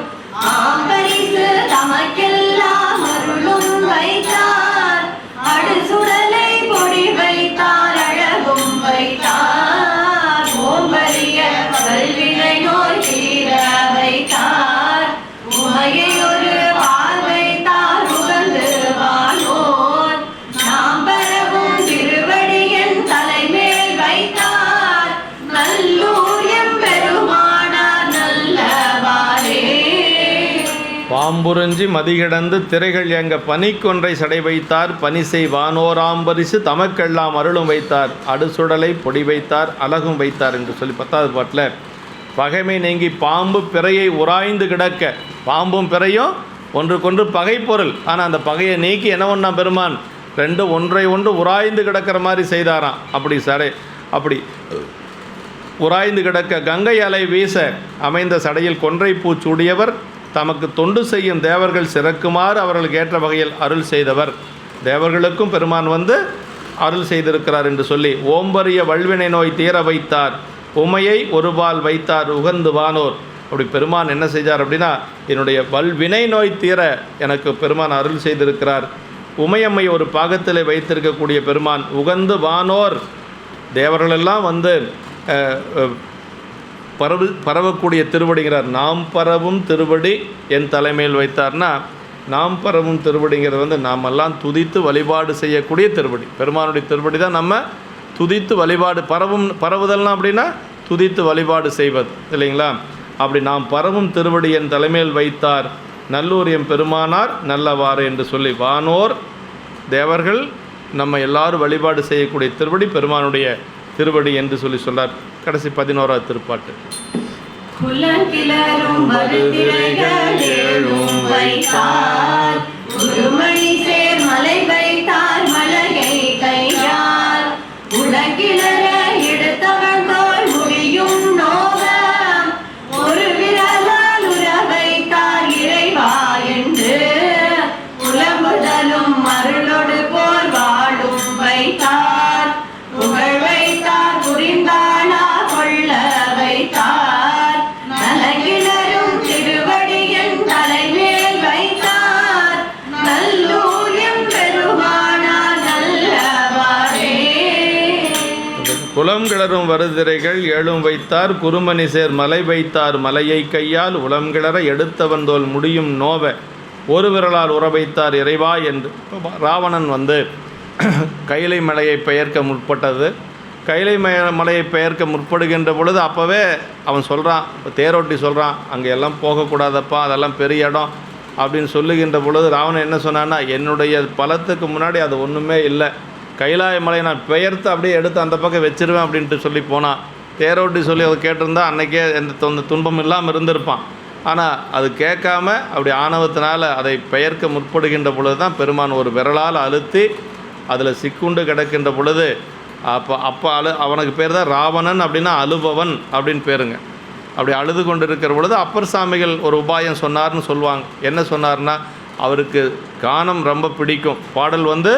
ஆம்பரிசு தமக்கெல்லாம் அருளும் வைத்தார் அடுசுடலை பொடி வைத்தார் அழகும் வைத்தார் ஓம்பரிய கல்வினை நோய் தீர வைத்தார் உமையை ஒரு பார்வைத்தார் உகந்து வானோர் நாம் பெறவும் திருவடியின் தலைமேல் வைத்தார் நல்லூர் எம் பெருமானார் நல்லவாறே. பாம்புறிஞ்சி மதிகிடந்து திரைகள் எங்க பனிக்கொன்றை சடை வைத்தார் பனி செய்வானோராம்பரிசு தமக்கெல்லாம் அருளும் வைத்தார் அடுசுடலை பொடி வைத்தார் அழகும் வைத்தார் என்று சொல்லி 10வது பாட்டில் பகைமை நீங்கி பாம்பு பிறையை உராய்ந்து கிடக்க, பாம்பும் பிறையும் ஒன்றுக்கொன்று பகை பொருள், ஆனால் அந்த பகையை நீக்கி என்ன ஒன்றா பெருமான் ரெண்டு ஒன்றை ஒன்று உராய்ந்து கிடக்கிற மாதிரி செய்தாராம். அப்படி உராய்ந்து கிடக்க கங்கை அலை வீச அமைந்த சடையில் கொன்றை பூச்சூடியவர் தமக்கு தொண்டு செய்யும் தேவர்கள் சிறக்குமாறு அவர்களுக்கு ஏற்ற வகையில் அருள் செய்தவர். தேவர்களுக்கும் பெருமான் வந்து அருள் செய்திருக்கிறார் என்று சொல்லி ஓம்பரிய வல்வினை நோய் தீர வைத்தார் உமையை ஒருபால் வைத்தார் உகந்து வானோர். அப்படி பெருமான் என்ன செய்தார் அப்படின்னா, என்னுடைய வல்வினை நோய் தீர எனக்கு பெருமான் அருள் செய்திருக்கிறார். உமையம்மை ஒரு பாகத்தில் வைத்திருக்கக்கூடிய பெருமான் உகந்து வானோர், தேவர்களெல்லாம் வந்து பரவக்கூடிய திருவடிங்கிறார். நாம் பரவும் திருவடி என் தலைமையில் வைத்தார்னா, நாம் பரவும் திருவடிங்கிறது வந்து நாமெல்லாம் துதித்து வழிபாடு செய்யக்கூடிய திருவடி. பெருமானுடைய திருவடி தான் நம்ம துதித்து வழிபாடு பரவுதல்னா அப்படின்னா துதித்து வழிபாடு செய்வது இல்லைங்களா. அப்படி நாம் பரவும் திருவடி என் தலைமையில் வைத்தார் நல்லூர் எம் பெருமானார் நல்லவாறு என்று சொல்லி வானோர் தேவர்கள் நம்ம எல்லாரும் வழிபாடு செய்யக்கூடிய திருவடி பெருமானுடைய திருவடி என்று சொல்லி சொன்னார். கடைசி 11வது திருப்பாட்டு. குலங்கிளரும் மருதிரைகள் ஏழும் வைத்தார் குருமணி சேர் மலை வைத்தார் மலையை கையார் உலகிளர எடுத்தவன் தோல் முடியும் நோகம் ஒரு விரலால் உற வைத்தார் இறைவா என்று புலம்புதலும் மருளொடு போல் வாடும் வைத்தார் புகழ் வைத்தார் புரிந்தானா கொள்ள வைத்தார் நலகிளரும் திருவடியின் தலைமேல் வைத்தார் நல்லூர் எம் பெருமானார் நல்லவாறே. குலம் கிளறும் வருதிரைகள் ஏழும் வைத்தார் குருமணி சேர் மலை வைத்தார் மலையை கையால் உளம் கிளற எடுத்தவன் தோல் முடியும் நோவ ஒரு விரலால் உற வைத்தார் இறைவா என்று. ராவணன் வந்து கைலை மலையை பெயர்க்க முற்பட்டது. கைலை மலையை பெயர்க்க முற்படுகின்ற பொழுது அப்போவே அவன் சொல்கிறான், தேரோட்டி சொல்கிறான், அங்கே எல்லாம் போகக்கூடாதப்பா, அதெல்லாம் பெரிய இடம் அப்படின்னு சொல்லுகின்ற பொழுது ராவணன் என்ன சொன்னான்னா, என்னுடைய பலத்துக்கு முன்னாடி அது ஒன்றுமே இல்லை, கைலாய மலையை நான் பெயர்த்து அப்படியே எடுத்து அந்த பக்கம் வச்சிருவேன் அப்படின்ட்டு சொல்லி போனான். தேரோட்டி சொல்லி அதை கேட்டிருந்தா அன்றைக்கே எந்த துன்பம் இல்லாமல் இருந்திருப்பான். ஆனால் அது கேட்காம அப்படி ஆணவத்தினால் அதை பெயர்க்க முற்படுகின்ற பொழுது தான் பெருமான் ஒரு விரலால் அழுத்தி அதில் சிக்குண்டு கிடக்கின்ற பொழுது அப்போ அவனுக்கு பேர் தான் ராவணன், அப்படின்னா அழுபவன் அப்படின்னு பேருங்க. அப்படி அழுது கொண்டு இருக்கிற பொழுது அப்பர் சாமிகள் ஒரு உபாயம் சொன்னார்னு சொல்லுவாங்க. என்ன சொன்னார்னா, அவருக்கு கானம் ரொம்ப பிடிக்கும், பாடல் வந்து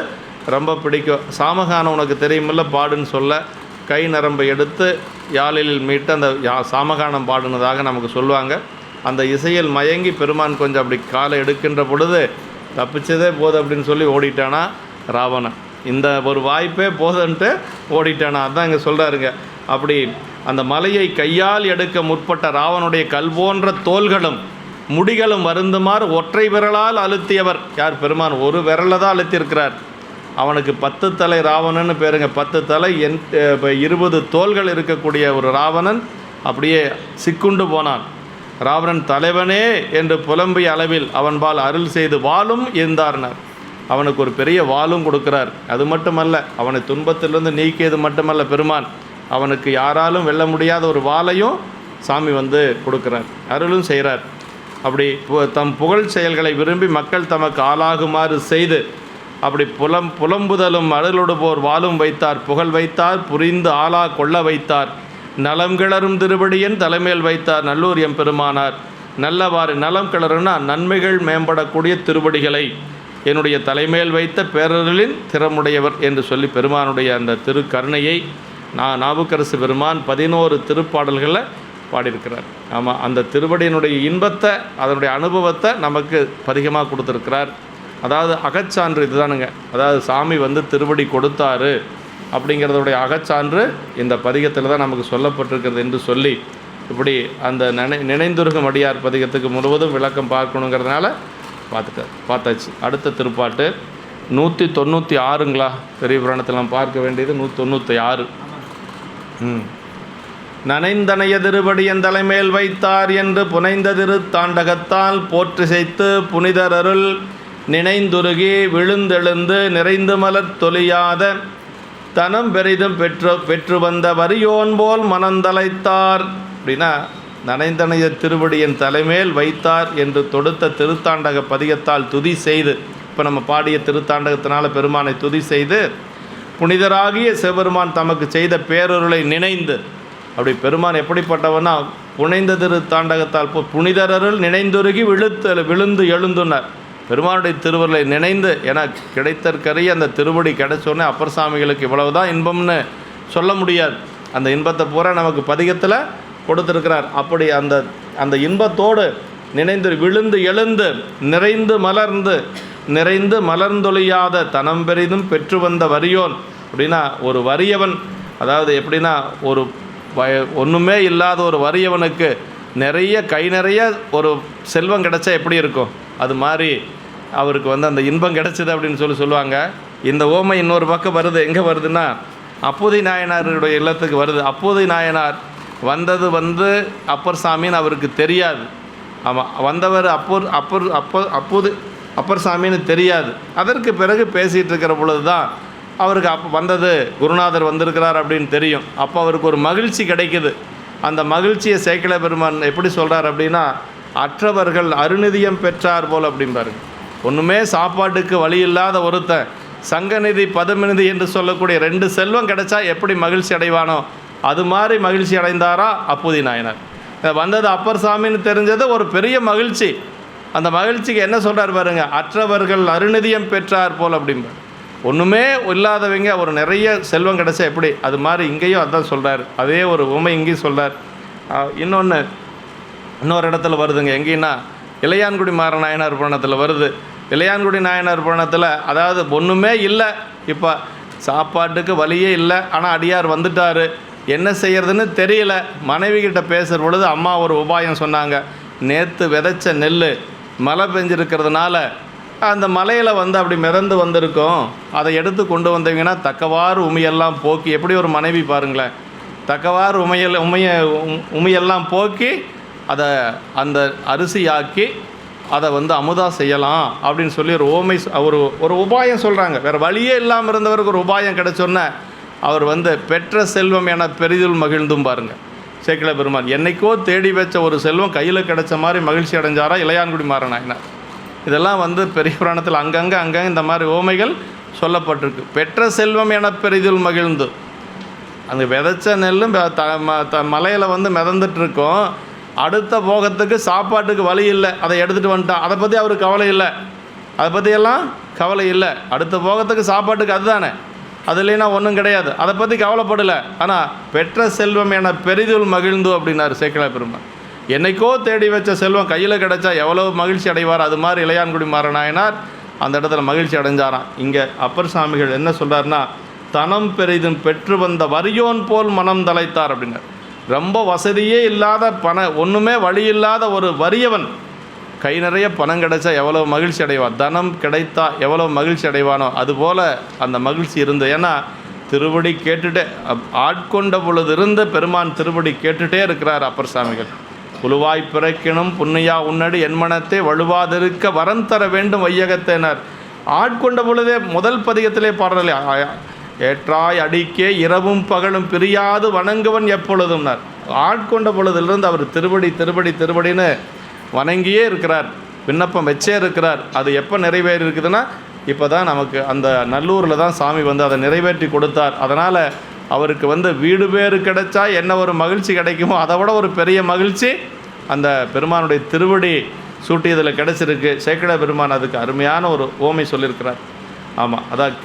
ரொம்ப பிடிக்கும். சாமகானம் உனக்கு தெரியுமில்ல பாடுன்னு சொல்ல கை நரம்பை எடுத்து யாழில் மீட்டு அந்த சாமகானம் பாடுனதாக நமக்கு சொல்லுவாங்க. அந்த இசையில் மயங்கி பெருமான் கொஞ்சம் அப்படி காலை எடுக்கின்ற பொழுது தப்பிச்சதே போதும் அப்படின்னு சொல்லி ஓடிட்டானா ராவணன். இந்த ஒரு வாய்ப்பே போதுன்ட்டு ஓடிட்டானா. அதான் இங்கே சொல்கிறாருங்க. அப்படி அந்த மலையை கையால் எடுக்க முற்பட்ட ராவனுடைய கல் போன்ற தோள்களும் முடிகளும் வருந்துமாறு ஒற்றை விரலால் அழுத்தியவர் யார்? பெருமான். ஒரு விரலை தான் அழுத்தியிருக்கிறார். அவனுக்கு 10 தலை ராவணன்னு பேருங்க. 10 தலை 20 தோள்கள் இருக்கக்கூடிய ஒரு ராவணன் அப்படியே சிக்குண்டு போனான். ராவணன் தலைவனே என்று புலம்பிய அளவில் அவன்பால் அருள் செய்து வாளும் இருந்தார்னார். அவனுக்கு ஒரு பெரிய வாளும் கொடுக்கிறார். அது மட்டுமல்ல, அவனை துன்பத்திலிருந்து நீக்கியது மட்டுமல்ல பெருமான், அவனுக்கு யாராலும் வெல்ல முடியாத ஒரு வாளையும் சாமி வந்து கொடுக்குறார், அருளும் செய்கிறார். அப்படி தம் புகழ் செயல்களை விரும்பி மக்கள் தமக்கு ஆளாகுமாறு செய்து அப்படி புலம்புதலும் அருளோடு போர் வாளும் வைத்தார், புகழ் வைத்தார், புரிந்து ஆளா கொள்ள வைத்தார், நலம் கிளறும் திருவடியின் தலைமையில் வைத்தார் நல்லூர் எம்பெருமானார். நல்லவாறு நலம் கிளறுனா நன்மைகள் மேம்படக்கூடிய திருவடிகளை என்னுடைய தலைமையில் வைத்த பேரருளின் திறமுடையவர் என்று சொல்லி பெருமானுடைய அந்த திருக்கருணையை நாவுக்கரசு பெருமான் 11 திருப்பாடல்களில் பாடியிருக்கிறார். ஆமாம், அந்த திருவடியினுடைய இன்பத்தை, அதனுடைய அனுபவத்தை நமக்கு அதிகமாக கொடுத்துருக்கிறார். அதாவது அகச்சான்று இதுதானுங்க. அதாவது சாமி வந்து திருவடி கொடுத்தாரு அப்படிங்கிறதுடைய அகச்சான்று இந்த பதிகத்தில் தான் நமக்கு சொல்லப்பட்டிருக்கிறது என்று சொல்லி, இப்படி அந்த நினைந்துருகும் அடியார் பதிகத்துக்கு முழுவதும் விளக்கம் பார்க்கணுங்கிறதுனால பார்த்தாச்சு. அடுத்த திருப்பாட்டு 196ங்களா? பெரிய புராணத்தில் நாம் பார்க்க வேண்டியது 196. நனைந்தனைய திருவடியன் தலைமேல் வைத்தார் என்று புனைந்த திரு தாண்டகத்தால் போற்றிசைத்து புனிதரருள் நினைந்துருகி விழுந்தெழுந்து நிறைந்து மலர் தொலியாத தனம் பெரிதும் பெற்று வந்த வரியோன் போல் மனந்தலைத்தார். அப்படின்னா நனைந்தனைய திருவடியின் தலைமேல் வைத்தார் என்று தொடுத்த திருத்தாண்டக பதிகத்தால் துதி செய்து, இப்போ நம்ம பாடிய திருத்தாண்டகத்தினால் பெருமானை துதி செய்து புனிதராகிய சிவபெருமான் தமக்கு செய்த பேரருளை நினைந்து, அப்படி பெருமான் எப்படிப்பட்டவனா புனைந்த திருத்தாண்டகத்தால் புனிதரருள் நினைந்துருகி விழுந்து எழுந்துனர். பெருமானுடைய திருவருளை நினைந்து என கிடைத்தற்கரிய அந்த திருவடி கிடைச்சோன்னே அப்பர் சாமிகளுக்கு இவ்வளவுதான் இன்பம்னு சொல்ல முடியாது. அந்த இன்பத்தை பூரா நமக்கு பதிகத்தில் கொடுத்துருக்கிறார். அப்படி அந்த இன்பத்தோடு நினைந்து விழுந்து எழுந்து நிறைந்து மலர்ந்தொழியாத தனம் பெரிதும் பெற்று வந்த வரியோன். அப்படின்னா ஒரு வறியவன், அதாவது எப்படின்னா ஒரு ஒன்றுமே இல்லாத ஒரு வறியவனுக்கு நிறைய கை நிறைய ஒரு செல்வம் கிடைச்சா எப்படி இருக்கும், அது மாதிரி அவருக்கு வந்து அந்த இன்பம் கிடைச்சிது அப்படின்னு சொல்லுவாங்க. இந்த ஓமை இன்னொரு பக்கம் வருது. எங்கே வருதுன்னா அப்பூதி நாயனாருடைய இல்லத்துக்கு வருது. அப்பூதி நாயனார் வந்தது வந்து அப்பர் சாமின்னு அவருக்கு தெரியாது. ஆமாம், வந்தவர் அப்பர் சாமின்னு தெரியாது. அதற்கு பிறகு பேசிகிட்டு இருக்கிற பொழுது தான் அவருக்கு வந்தது குருநாதர் வந்திருக்கிறார் அப்படின்னு தெரியும். அப்போ அவருக்கு ஒரு மகிழ்ச்சி கிடைக்குது. அந்த மகிழ்ச்சியை சேக்கிழ பெருமான் எப்படி சொல்கிறார் அப்படின்னா, அற்றவர்கள் அருநிதியம் பெற்றார் போல் அப்படிம்பாரு. ஒன்றுமே சாப்பாட்டுக்கு வழி இல்லாத ஒருத்தன் சங்கநிதி பதமநிதி என்று சொல்லக்கூடிய 2 செல்வம் கிடைச்சா எப்படி மகிழ்ச்சி அடைவானோ அது மாதிரி மகிழ்ச்சி அடைந்தாரா அப்பூதி நாயனார். வந்தது அப்பர் சாமின்னு தெரிஞ்சது ஒரு பெரிய மகிழ்ச்சி. அந்த மகிழ்ச்சிக்கு என்ன சொல்கிறார் பாருங்க, அற்றவர்கள் அருநிதியம் பெற்றார் போல் அப்படிம்பார். ஒன்றுமே இல்லாதவங்க ஒரு நிறைய செல்வம் கிடைச்சா எப்படி, அது மாதிரி இங்கேயும் அதான் சொல்கிறார். அதே ஒரு உமை இங்கேயும் சொல்கிறார். இன்னொரு இடத்துல வருதுங்க. எங்கேன்னா இளையான்குடி மாறநாயனார் புராணத்தில் வருது. இளையான்குடி நாயனார் புராணத்தில் அதாவது ஒன்றுமே இல்லை, இப்போ சாப்பாட்டுக்கு வழியே இல்லை, ஆனால் அடியார் வந்துட்டார், என்ன செய்கிறதுன்னு தெரியல. மனைவி கிட்ட பேசுகிற பொழுது அம்மா ஒரு உபாயம் சொன்னாங்க. நேற்று விதைச்ச நெல் மழை பெஞ்சிருக்கிறதுனால அந்த மலையில் வந்து அப்படி மிதந்து வந்திருக்கோம், அதை எடுத்து கொண்டு வந்தீங்கன்னா தக்கவாறு உமையெல்லாம் போக்கி, எப்படி ஒரு மனைவி பாருங்களேன், தக்கவாறு உமையெல்லாம் போக்கி அதை அந்த அரிசியாக்கி அதை வந்து அமுதா செய்யலாம் அப்படின்னு சொல்லி ஒரு உபாயம் சொல்கிறாங்க. வேறு வழியே இல்லாமல் இருந்தவருக்கு ஒரு உபாயம் கிடைச்சோன்னே அவர் வந்து பெற்ற செல்வம் என பெரிதுள் மகிழ்ந்தும் பாருங்கள். சேக்கிழ பெருமான் என்னைக்கோ தேடி வச்ச ஒரு செல்வம் கையில் கிடைச்ச மாதிரி மகிழ்ச்சி அடைஞ்சாரா இளையான்குடி மாறநாயனார். இதெல்லாம் வந்து பெரிய புராணத்தில் அங்கங்கே இந்த மாதிரி ஓமைகள் சொல்லப்பட்டிருக்கு. பெற்ற செல்வம் என பெரிதுள் மகிழ்ந்து, அந்த விதைச்ச நெல்லும் மலையில் வந்து மிதந்துட்டுருக்கோம், அடுத்த போகத்துக்கு சாப்பாட்டுக்கு வழி இல்லை, அதை எடுத்துகிட்டு வந்துட்டான், அதை பற்றி அவருக்கு கவலை இல்லை, அதை பற்றியெல்லாம் கவலை இல்லை. அடுத்த போகத்துக்கு சாப்பாட்டுக்கு அதுதானே, அது இல்லைன்னா ஒன்றும் கிடையாது, அதை பற்றி கவலைப்படலை. ஆனால் பெற்ற செல்வம் என பெரிதுள் மகிழ்ந்து அப்படின்னாரு சேக்கிழ பெருமான். என்னைக்கோ தேடி வச்ச செல்வம் கையில் கிடச்சா எவ்வளோ மகிழ்ச்சி அடைவார், அது மாதிரி இளையான்குடி மாறநாயனார் அந்த இடத்துல மகிழ்ச்சி அடைஞ்சாராம். இங்கே அப்பர் சாமிகள் என்ன சொல்கிறாருன்னா, தனம் பெரிதும் பெற்று வந்த வறியோன் போல் மனம் தலைத்தார் அப்படின்னார். ரொம்ப வசதியே இல்லாத ஒன்றுமே வழி இல்லாத ஒரு வறியவன் கை நிறைய பணம் கிடைச்சா எவ்வளோ மகிழ்ச்சி அடைவான், தனம் கிடைத்தா எவ்வளோ மகிழ்ச்சி அடைவானோ அதுபோல் அந்த மகிழ்ச்சி இருந்தது. ஏன்னா திருவடி கேட்டுட்டே ஆட்கொண்ட பொழுது இருந்த பெருமான் திருவடி கேட்டுட்டே இருக்கிறார் அப்பர் சாமிகள். புழுவாய் பிறக்கினும் புண்ணியா உன்னடி என்மனத்தை வலுவாதிருக்க வரம் தர வேண்டும் வையகத்தினர். ஆட்கொண்ட பொழுதே முதல் பதிகத்திலே பாடலே, ஏற்றாய் அடிக்கே இரவும் பகலும் பிரியாது வணங்குவன் எப்பொழுதும்னார். ஆட்கொண்ட பொழுதிலிருந்து அவர் திருவடி திருவடி திருவடின்னு வணங்கியே இருக்கிறார், விண்ணப்பம் வச்சே இருக்கிறார். அது எப்போ நிறைவேறி இருக்குதுன்னா இப்போ தான் நமக்கு அந்த நல்லூரில் தான் சாமி வந்து அதை நிறைவேற்றி கொடுத்தார். அதனால் அவருக்கு வீடு பேறு கிடைச்சா என்ன ஒரு மகிழ்ச்சி கிடைக்குமோ அதை விட ஒரு பெரிய மகிழ்ச்சி அந்த பெருமானுடைய திருவடி சூட்டியதில் கிடைச்சிருக்கு. சேக்கிழார் பெருமான் அதுக்கு அருமையான ஒரு ஓமை சொல்லியிருக்கிறார். ஆமாம், அதான்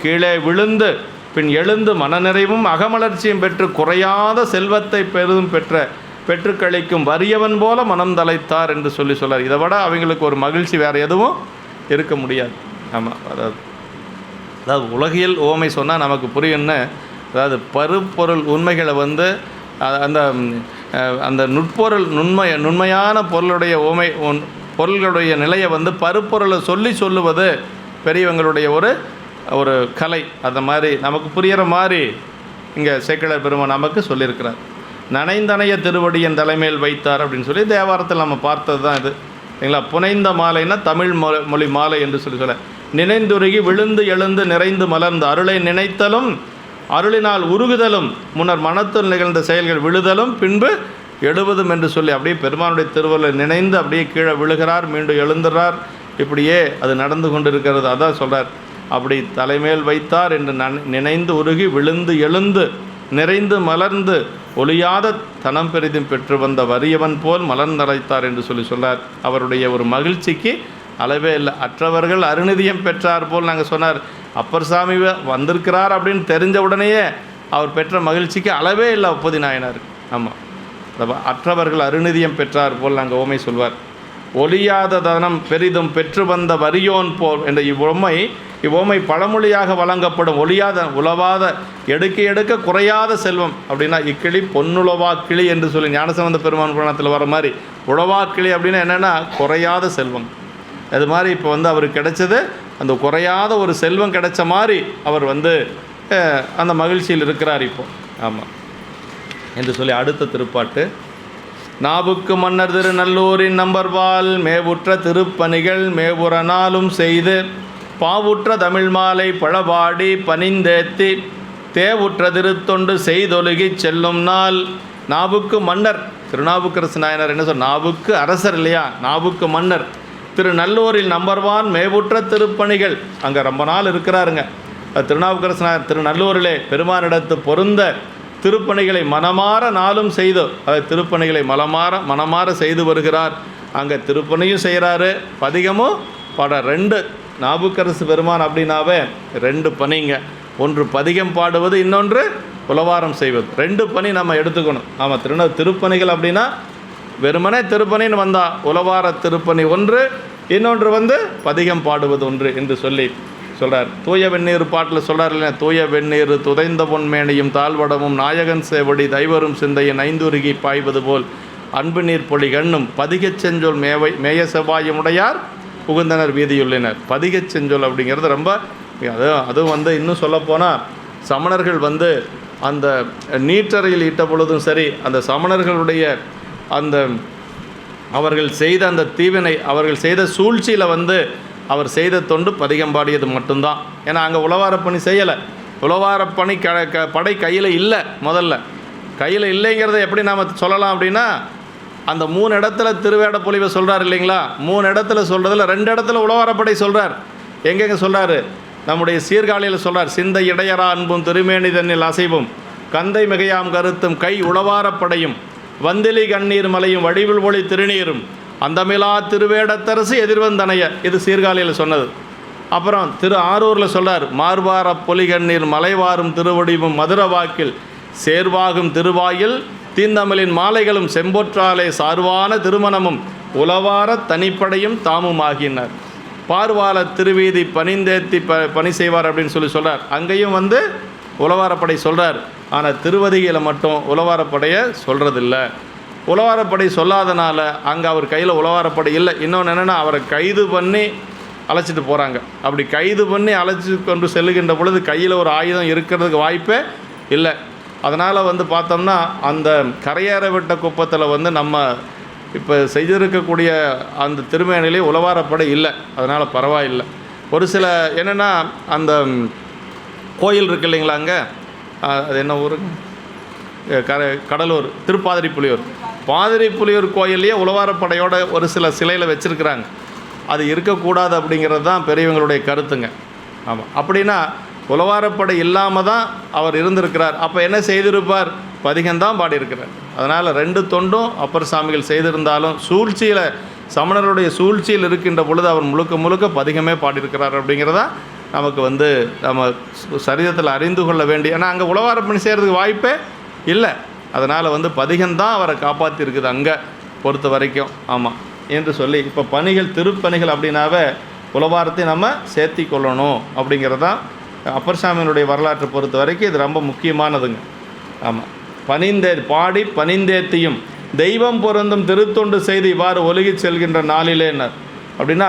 கீழே விழுந்து பின் எழுந்து மனநிறைவும் அகமலர்ச்சியும் பெற்று குறையாத செல்வத்தை பெரிதும் பெற்று கழிக்கும் வறியவன் போல மனம் தலைத்தார் என்று சொல்லார். இதை விட அவங்களுக்கு ஒரு மகிழ்ச்சி வேறு எதுவும் இருக்க முடியாது. ஆமாம், அதாவது உலகியல் ஓமை சொன்னால் நமக்கு புரியும்னு, அதாவது பருப்பொருள் உண்மைகளை அந்த அந்த நுண்மையான பொருளுடைய பொருள்களுடைய நிலையை பருப்பொருளை சொல்லுவது பெரியவங்களுடைய ஒரு கலை. அந்த மாதிரி நமக்கு புரிகிற மாதிரி இங்கே சேக்கிழார் பெருமான் நமக்கு சொல்லியிருக்கிறார். நனைந்தனைய திருவடியின் தலைமையில் வைத்தார் அப்படின்னு சொல்லி தேவாரத்தில் நம்ம பார்த்தது தான் இது இல்லைங்களா. புனைந்த மாலைன்னா தமிழ் மொழி மாலை என்று சொல்ல நினைந்துருகி விழுந்து எழுந்து நிறைந்து மலர்ந்து அருளை நினைத்தலும் அருளினால் உருகுதலும் முன்னர் மனத்தில் நிகழ்ந்த செயல்கள் விழுதலும் பின்பு எழுவதும் என்று சொல்லி அப்படியே பெருமானுடைய திருவருளை நினைந்து அப்படியே கீழே விழுகிறார், மீண்டும் எழுந்துறார். இப்படியே அது நடந்து கொண்டு இருக்கிறது. அதான் சொல்கிறார், அப்படி தலைமேல் வைத்தார் என்று நினைந்து உருகி விழுந்து எழுந்து நிறைந்து மலர்ந்து ஒளியாத தனம் பெரிதும் பெற்று வந்த வறியவன் போல் மலர்ந்தழைத்தார் என்று சொன்னார். அவருடைய ஒரு மகிழ்ச்சிக்கு அளவே இல்லை. அற்றவர்கள் அருநிதியம் பெற்றார் போல் நாங்கள் சொன்னார். அப்பர் சாமி வந்திருக்கிறார் அப்படின்னு தெரிஞ்ச உடனேயே அவர் பெற்ற மகிழ்ச்சிக்கு அளவே இல்லை அப்போதி நாயனார். ஆமாம், அற்றவர்கள் அருநிதியம் பெற்றார் போல் நாங்கள் ஓமை சொல்வார். ஒளியாத தனம் பெரிதும் பெற்று வந்த வறியோன் போல் என்ற இவ்வோமை பழமொழியாக வழங்கப்படும். ஒளியாத உலவாத எடுக்க குறையாத செல்வம் அப்படின்னா இக்கிளி பொன்னுளவா கிளி என்று சொல்லி ஞானசம்பந்த பெருமான் புராணத்தில் வர மாதிரி உழவா கிளி அப்படின்னா என்னென்னா குறையாத செல்வம். அது மாதிரி இப்போ அவருக்கு கிடைச்சது அந்த குறையாத ஒரு செல்வம் கிடைச்ச மாதிரி அவர் அந்த மகிழ்ச்சியில் இருக்கிறார் இப்போ. ஆமாம் என்று சொல்லி அடுத்த திருப்பாட்டு, நாவுக்கு மன்னர் திருநல்லூரின் நம்பர்வால் மேவுற்ற திருப்பணிகள் மேவுற நாளும் செய்து பாவுற்ற தமிழ் மாலை பழபாடி பனிந்தேத்தி தேவுற்ற திருத்தொண்டு செய்தொழுகி செல்லும் நாள். நாவுக்கு மன்னர் திருநாவுக்கரசு நாயனார் என்ன சொல், நாவுக்கு அரசர் இல்லையா, நாவுக்கு மன்னர் திருநல்லூரில் நம்பர்வான் மேவுற்ற திருப்பணிகள். அங்கே ரொம்ப நாள் இருக்கிறாருங்க திருநாவுக்கரசு நாயர். திருநல்லூரிலே பெருமானிடத்து பொருந்த திருப்பணிகளை மனமாற நாளும் செய்து திருப்பணிகளை மனமாற செய்து வருகிறார். அங்கே திருப்பணியும் செய்கிறாரு, பதிகமும் பாட. ரெண்டு நாவுக்கரசு பெருமான் அப்படின்னாவே ரெண்டு பணிங்க. ஒன்று பதிகம் பாடுவது, இன்னொன்று உலவாரம் செய்வது. ரெண்டு பணி நம்ம எடுத்துக்கணும். ஆமாம், திருப்பணிகள் அப்படின்னா வெறுமனே திருப்பணின்னு வந்தால் உலவார திருப்பணி ஒன்று, இன்னொன்று பதிகம் பாடுவது ஒன்று என்று சொல்கிறார். தூய வெந்நீர் பாட்டில் சொல்கிறார் இல்லையா, தூய வெந்நீர் துதைந்த பொன்மேனியும் தாழ்வடமும் நாயகன் சேவடி தைவரும் சிந்தையின் ஐந்துருகி பாய்வது போல் அன்பு நீர் பொழி கண்ணும் பதிகச் செஞ்சொல் மேய செவ்வாயுமுடையார் புகுந்தனர் வீதியுள்ளனர். பதிகச் செஞ்சொல் அப்படிங்கிறது ரொம்ப அதுவும் இன்னும் சொல்லப்போனால் சமணர்கள் அந்த நீற்றறையில் ஈட்ட பொழுதும் சரி, அந்த சமணர்களுடைய அந்த அவர்கள் செய்த அந்த தீவினை, அவர்கள் செய்த சூழ்ச்சியில் அவர் செய்த தொண்டு பதிகம் பாடியது மட்டும்தான். ஏன்னா அங்கே உழவாரப்பணி செய்யலை. உழவாரப்பணி படை கையில் இல்லை. முதல்ல கையில் இல்லைங்கிறத எப்படி நாம் சொல்லலாம் அப்படின்னா, அந்த 3 இடத்துல திருவேட பொலிவை சொல்கிறார் இல்லைங்களா, 3 இடத்துல சொல்கிறதுல 2 இடத்துல உழவாரப்படை சொல்கிறார். எங்கெங்கே சொல்கிறாரு, நம்முடைய சீர்காழியில் சொல்கிறார், சிந்தை இடையரா அன்பும் திருமேனி தன்னில் அசைவும் கந்தை மிகையாம் கருத்தும் கை உழவாரப்படையும் வந்திலி கண்ணீர் மலையும் வடிவில் ஒளி திருநீரும் அந்தமிலா திருவேடத்தரசு எதிர்வந்தனைய. இது சீர்காழியில் சொன்னது. அப்புறம் ஆரூரில் சொல்கிறார், மார்வார பொலிகண்ணீர் மலைவாரும் திருவடிவும் மதுர வாக்கில் சேர்வாகும் திருவாயில் தீந்தமிழின் மாலைகளும் செம்பொற்றாலே சார்வான திருமணமும் உலவார தனிப்படையும் தாமும் ஆகினார். பார்வால திருவீதி பணிந்தேத்தி பணி செய்வார் அப்படின்னு சொல்கிறார். அங்கேயும் வந்து உளவாரப்படை சொல்கிறார். ஆனால் திருவதிகையில் மட்டும் உளவாரப்படையை சொல்கிறதில்ல. உளவாரப்படை சொல்லாதனால அங்கே அவர் கையில் உளவாரப்படை இல்லை. இன்னொன்று என்னென்னா, அவரை கைது பண்ணி அழைச்சிட்டு போகிறாங்க. அப்படி கைது பண்ணி அழைச்சி கொண்டு செல்லுகின்ற பொழுது கையில் ஒரு ஆயுதம் இருக்கிறதுக்கு வாய்ப்பே இல்லை. அதனால் வந்து பார்த்தோம்னா அந்த கரையேற விட்ட குப்பத்தில் வந்து நம்ம இப்போ செய்திருக்கக்கூடிய அந்த திருமேனிலே உளவாரப்படை இல்லை. அதனால் பரவாயில்லை. ஒரு சில என்னென்னா, அந்த கோயில் இருக்கு இல்லைங்களா, அங்கே அது என்ன ஊர், கடலூர் திருப்பாதிரிப்புலியூர், பாதிரிப்புலியூர் கோயில்லையே உளவாரப்படையோட ஒரு சில சிலையில் வச்சுருக்குறாங்க. அது இருக்கக்கூடாது அப்படிங்கிறது தான் பெரியவங்களுடைய கருத்துங்க. ஆமாம், அப்படின்னா உளவாரப்படை இல்லாமல் தான் அவர் இருந்திருக்கிறார். அப்போ என்ன செய்திருப்பார்? பதிகம்தான் பாடியிருக்கிறார். அதனால் 2 தொண்டும் அப்பர் சாமிகள் செய்திருந்தாலும் சூழ்ச்சியில், சமணருடைய சூழ்ச்சியில் இருக்கின்ற பொழுது அவர் முழுக்க முழுக்க பதிகமே பாடியிருக்கிறார். அப்படிங்கிறதா நமக்கு வந்து நம்ம சரிதத்தில் அறிந்து கொள்ள வேண்டிய. ஏன்னா அங்கே உளவாரப்பணி செய்கிறதுக்கு வாய்ப்பே இல்லை. அதனால் வந்து பதிகம்தான் அவரை காப்பாற்றிருக்குது அங்கே பொறுத்த வரைக்கும். ஆமாம் என்று சொல்லி, இப்போ பணிகள் திருப்பணிகள் அப்படின்னாவே உளவாரத்தை நம்ம சேர்த்தி கொள்ளணும் அப்படிங்கிறதான் அப்பர் சாமியினுடைய வரலாற்றை பொறுத்த வரைக்கும் இது ரொம்ப முக்கியமானதுங்க. ஆமாம், பாடி பணிந்தேத்தியும் தெய்வம் பொருந்தும் திருத்தொண்டு செய்து இவ்வாறு ஒழுகி செல்கின்ற நாளிலேனர் அப்படின்னா,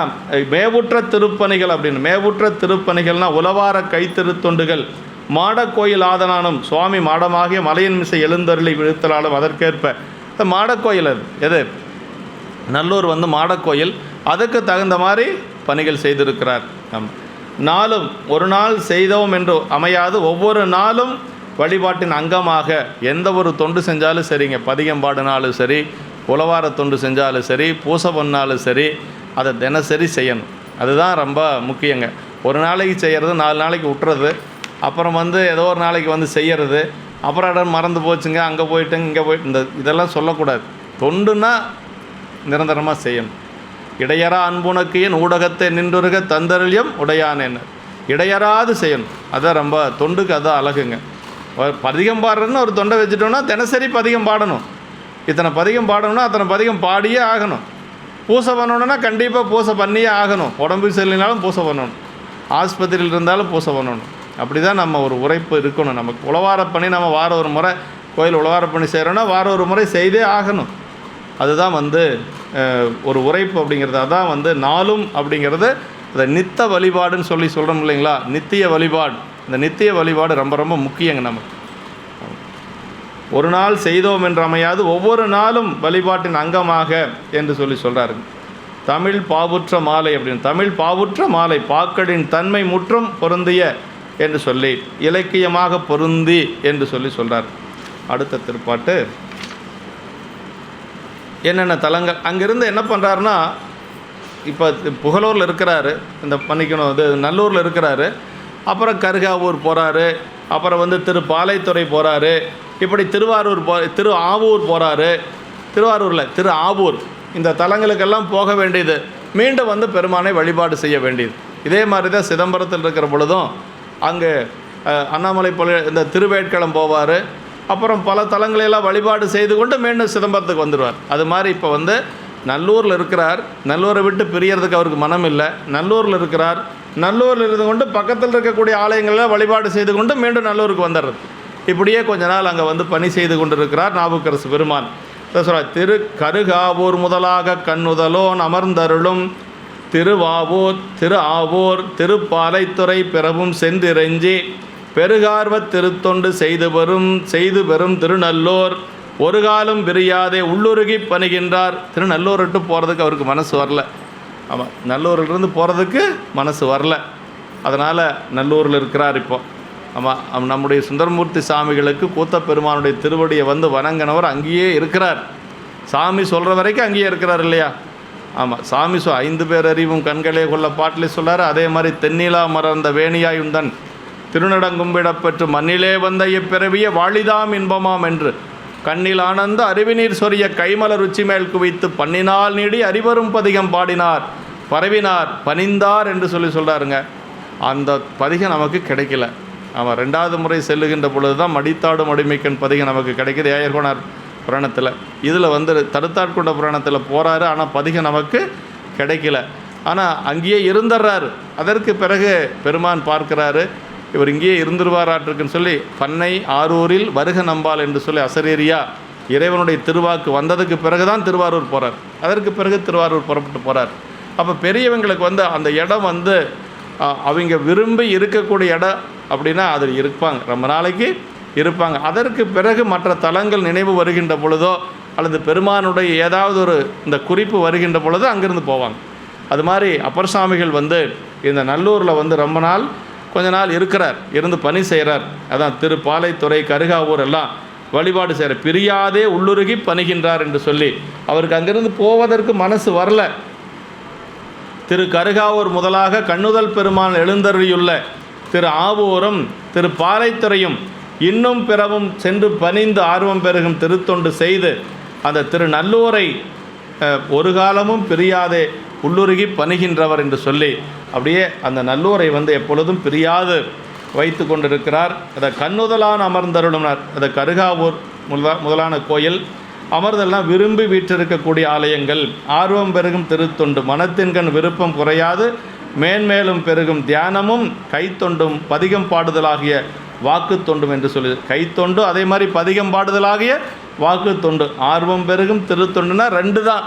மேவுற்ற திருப்பணிகள் அப்படின்னு, மேவுற்ற திருப்பணிகள்னால் உளவார கைத்திருத்தொண்டுகள் மாடக்கோயில் ஆதனானும் சுவாமி மாடமாகிய மலையின் மிசை எழுந்தருளி விழுத்தலாலும் அதற்கேற்ப இந்த மாடக்கோயில் அது எது, நல்லூர் வந்து மாடக்கோயில், அதுக்கு தகுந்த மாதிரி பணிகள் செய்திருக்கிறார். நாளும் ஒரு நாள் செய்தோம் என்று அமையாது, ஒவ்வொரு நாளும் வழிபாட்டின் அங்கமாக எந்த ஒரு தொண்டு செஞ்சாலும் சரிங்க, பதிகம் பாடினாலும் சரி, உளவார தொண்டு செஞ்சாலும் சரி, பூசை பண்ணாலும் சரி, அதை தினசரி செய்யணும். அதுதான் ரொம்ப முக்கியங்க. ஒரு நாளைக்கு செய்கிறது, 4 நாளைக்கு விட்டுறது, அப்புறம் வந்து ஏதோ ஒரு நாளைக்கு வந்து செய்கிறது, அப்புறம் இடம் மறந்து போச்சுங்க, அங்கே போயிட்டுங்க இங்கே போயிட்டு, இதெல்லாம் சொல்லக்கூடாது. தொண்டுன்னா நிரந்தரமாக செய்யணும். இடையறா அன்புனக்கு என் ஊடகத்தை நின்றுருக தந்தருளியம் உடையானேன்னு இடையறாது செய்யணும். அதான் ரொம்ப தொண்டுக்கு அதான் அழகுங்க. பதிகம் பாடுறதுன்னு ஒரு தொண்டை வச்சுட்டோம்னா தினசரி பதிகம் பாடணும். இத்தனை பதிகம் பாடணும்னா அத்தனை பதிகம் பாடியே ஆகணும். பூசை பண்ணணுன்னா கண்டிப்பாக பூசை பண்ணியே ஆகணும். உடம்புக்கு சரியில்லைனாலும் பூசை பண்ணணும், ஆஸ்பத்திரியில் இருந்தாலும் பூசை பண்ணணும். அப்படி தான் நம்ம ஒரு உரைப்பு இருக்கணும். நமக்கு உளவாரப்பணி நம்ம வாரம் ஒரு முறை கோயில் உளவாரப்பணி செய்கிறோன்னா வாரம் ஒரு முறை செய்தே ஆகணும். அதுதான் வந்து ஒரு உரைப்பு அப்படிங்கிறது. அதான் வந்து நாளும் அப்படிங்கிறது அதை நித்த வழிபாடுன்னு சொல்கிறோம் இல்லைங்களா, நித்திய வழிபாடு. இந்த நித்திய வழிபாடு ரொம்ப ரொம்ப முக்கியங்க நமக்கு. ஒரு நாள் செய்தோம் என்று அமையாது, ஒவ்வொரு நாளும் வழிபாட்டின் அங்கமாக என்று சொல்கிறாருங்க. தமிழ் பாவுற்ற மாலை அப்படின்னு, தமிழ் பாவுற்ற மாலை பாக்களின் தன்மை முற்றும் பொருந்திய என்று சொல்லி, இலக்கியமாக பொருந்தி என்று சொல்கிறார். அடுத்த திருப்பாட்டு என்னென்ன தலங்கள் அங்கேருந்து என்ன பண்ணுறாருன்னா, இப்போ புகழூரில் இருக்கிறாரு, இந்த பண்ணிக்கணும் இது நல்லூரில் இருக்கிறாரு, அப்புறம் கருகாவூர் போகிறாரு, அப்புறம் வந்து திருப்பாலைத்துறை போகிறாரு, இப்படி திருவாரூர் திரு ஆவூர் போகிறாரு, திருவாரூரில் திரு ஆவூர், இந்த தலங்களுக்கெல்லாம் போக வேண்டியது, மீண்டும் வந்து பெருமானை வழிபாடு செய்ய வேண்டியது. இதே மாதிரி தான் சிதம்பரத்தில் இருக்கிற பொழுதும் அங்கே அண்ணாமலை இந்த திருவேட்களம் போவார், அப்புறம் பல தலங்களையெல்லாம் வழிபாடு செய்து கொண்டு மீண்டும் சிதம்பரத்துக்கு வந்துடுவார். அது மாதிரி இப்போ வந்து நல்லூரில் இருக்கிறார், நல்லூரை விட்டு பிரியறதுக்கு அவருக்கு மனம் இல்லை, நல்லூரில் இருக்கிறார், நல்லூரில் இருந்து கொண்டு பக்கத்தில் இருக்கக்கூடிய ஆலயங்களில் வழிபாடு செய்து கொண்டு மீண்டும் நல்லூருக்கு வந்துடுறது. இப்படியே கொஞ்ச நாள் அங்கே வந்து பணி செய்து கொண்டிருக்கிறார் நாவுக்கரசு பெருமான். சொல்கிறார், திரு கருகாவூர் முதலாக கண்ணுதலோன் அமர்ந்தருளும் திருவாவூர் திரு ஆவூர் திருப்பாலைத்துறை பிறவும் சென்றிறைஞ்சி பெருகார்வத் திருத்தொண்டு செய்து பெறும் திருநல்லூர் ஒரு காலம் பிரியாதே உள்ளுருகி பணிகின்றார். திருநல்லூர் விட்டு போகிறதுக்கு அவருக்கு மனசு வரல. ஆமாம், நல்லூரிலிருந்து போகிறதுக்கு மனசு வரல. அதனால் நல்லூரில் இருக்கிறார் இப்போ. ஆமாம், நம்முடைய சுந்தரமூர்த்தி சாமிகளுக்கு கூத்தப்பெருமானுடைய திருவடியை வந்து வணங்கினவர் அங்கேயே இருக்கிறார். சாமி சொல்கிற வரைக்கும் அங்கேயே இருக்கிறார் இல்லையா. ஆமாம், சாமி 5 பேர் அறிவும் கண்களே கொள்ள பாட்டிலே சொல்லார். அதே மாதிரி தென்னிலா மறந்த வேணியாயுந்தன் திருநடங்கும்பிடப்பெற்று மண்ணிலே வந்த இப்பிறவிய வாழிதாம் இன்பமாம் என்று கண்ணில் ஆனந்த அறிவினீர் சொரிய கைமலர் ருச்சி மேல் குவித்து பண்ணினால் நீடி அறிவரும் பதிகம் பாடினார் பரவினார் பணிந்தார் என்று சொல்கிறாருங்க. அந்த பதிகம் நமக்கு கிடைக்கல. ஆமாம், 2வது முறை செல்லுகின்ற பொழுது தான் மடித்தாடும் அடிமைக்கன் பதிகம் நமக்கு கிடைக்கிது ஏயர்கோனார் புராணத்தில். இதில் வந்து தடுத்தாட்கொண்ட புராணத்தில் போகிறாரு, ஆனால் பதிகம் நமக்கு கிடைக்கல. ஆனால் அங்கேயே இருந்துடுறாரு. அதற்கு பிறகு பெருமான் பார்க்குறாரு, இவர் இங்கேயே இருந்துருவாராட்டிருக்குன்னு சொல்லி பண்ணை ஆரூரில் வருக நம்பால் என்று சொல்லி அசரீரியா இறைவனுடைய திருவாக்கு வந்ததுக்கு பிறகு தான் திருவாரூர் போகிறார். அதற்கு பிறகு திருவாரூர் புறப்பட்டு போகிறார். அப்போ பெரியவங்களுக்கு அந்த இடம் அவங்க விரும்பி இருக்கக்கூடிய இடம் அப்படின்னா அதில் இருப்பாங்க, ரொம்ப நாளைக்கு இருப்பாங்க. அதற்கு பிறகு மற்ற தலங்கள் நினைவு வருகின்ற பொழுதோ அல்லது பெருமானுடைய ஏதாவது ஒரு இந்த குறிப்பு வருகின்ற பொழுதோ அங்கேருந்து போவாங்க. அது மாதிரி அப்பர் சாமிகள் இந்த நல்லூரில் ரொம்ப நாள் கொஞ்ச நாள் இருக்கிறார், இருந்து பணி செய்கிறார். அதான் திருப்பாலைத்துறை கருகாவூர் எல்லாம் வழிபாடு செய்கிறார். பிரியாதே உள்ளுருகி பணிகின்றார் என்று சொல்லி அவருக்கு அங்கிருந்து போவதற்கு மனசு வரல. திரு கருகாவூர் முதலாக கண்ணுதல் பெருமான் எழுந்தருளியுள்ள திரு ஆவூரும் திரு பாலைத்துறையும் இன்னும் பிறவும் சென்று பணிந்து ஆர்வம் பெருகும் திருத்தொண்டு செய்து அந்த திரு நல்லூரை ஒரு காலமும் பிரியாதே உள்ளுருகி பணிகின்றவர் என்று சொல்லி அப்படியே அந்த நல்லூரை எப்பொழுதும் பிரியாது வைத்து கொண்டிருக்கிறார். அதை கண்ணுதலான் அமர்ந்தருளும் அதை கருகாவூர் முதலான கோயில் அமர்தெல்லாம் விரும்பி வீற்றிருக்கக்கூடிய ஆலயங்கள். ஆர்வம் பெருகும் திருத்தொண்டு மனத்தின்கண் விருப்பம் குறையாது மேன்மேலும் பெருகும் தியானமும் கைத்தொண்டும் பதிகம் பாடுதலாகிய வாக்கு தொண்டும் என்று சொல்லி கைத்தொண்டு அதே மாதிரி பதிகம் பாடுதலாகிய வாக்கு தொண்டு. ஆர்வம் பெருகும் திருத்தொண்டுனா 2 தான்.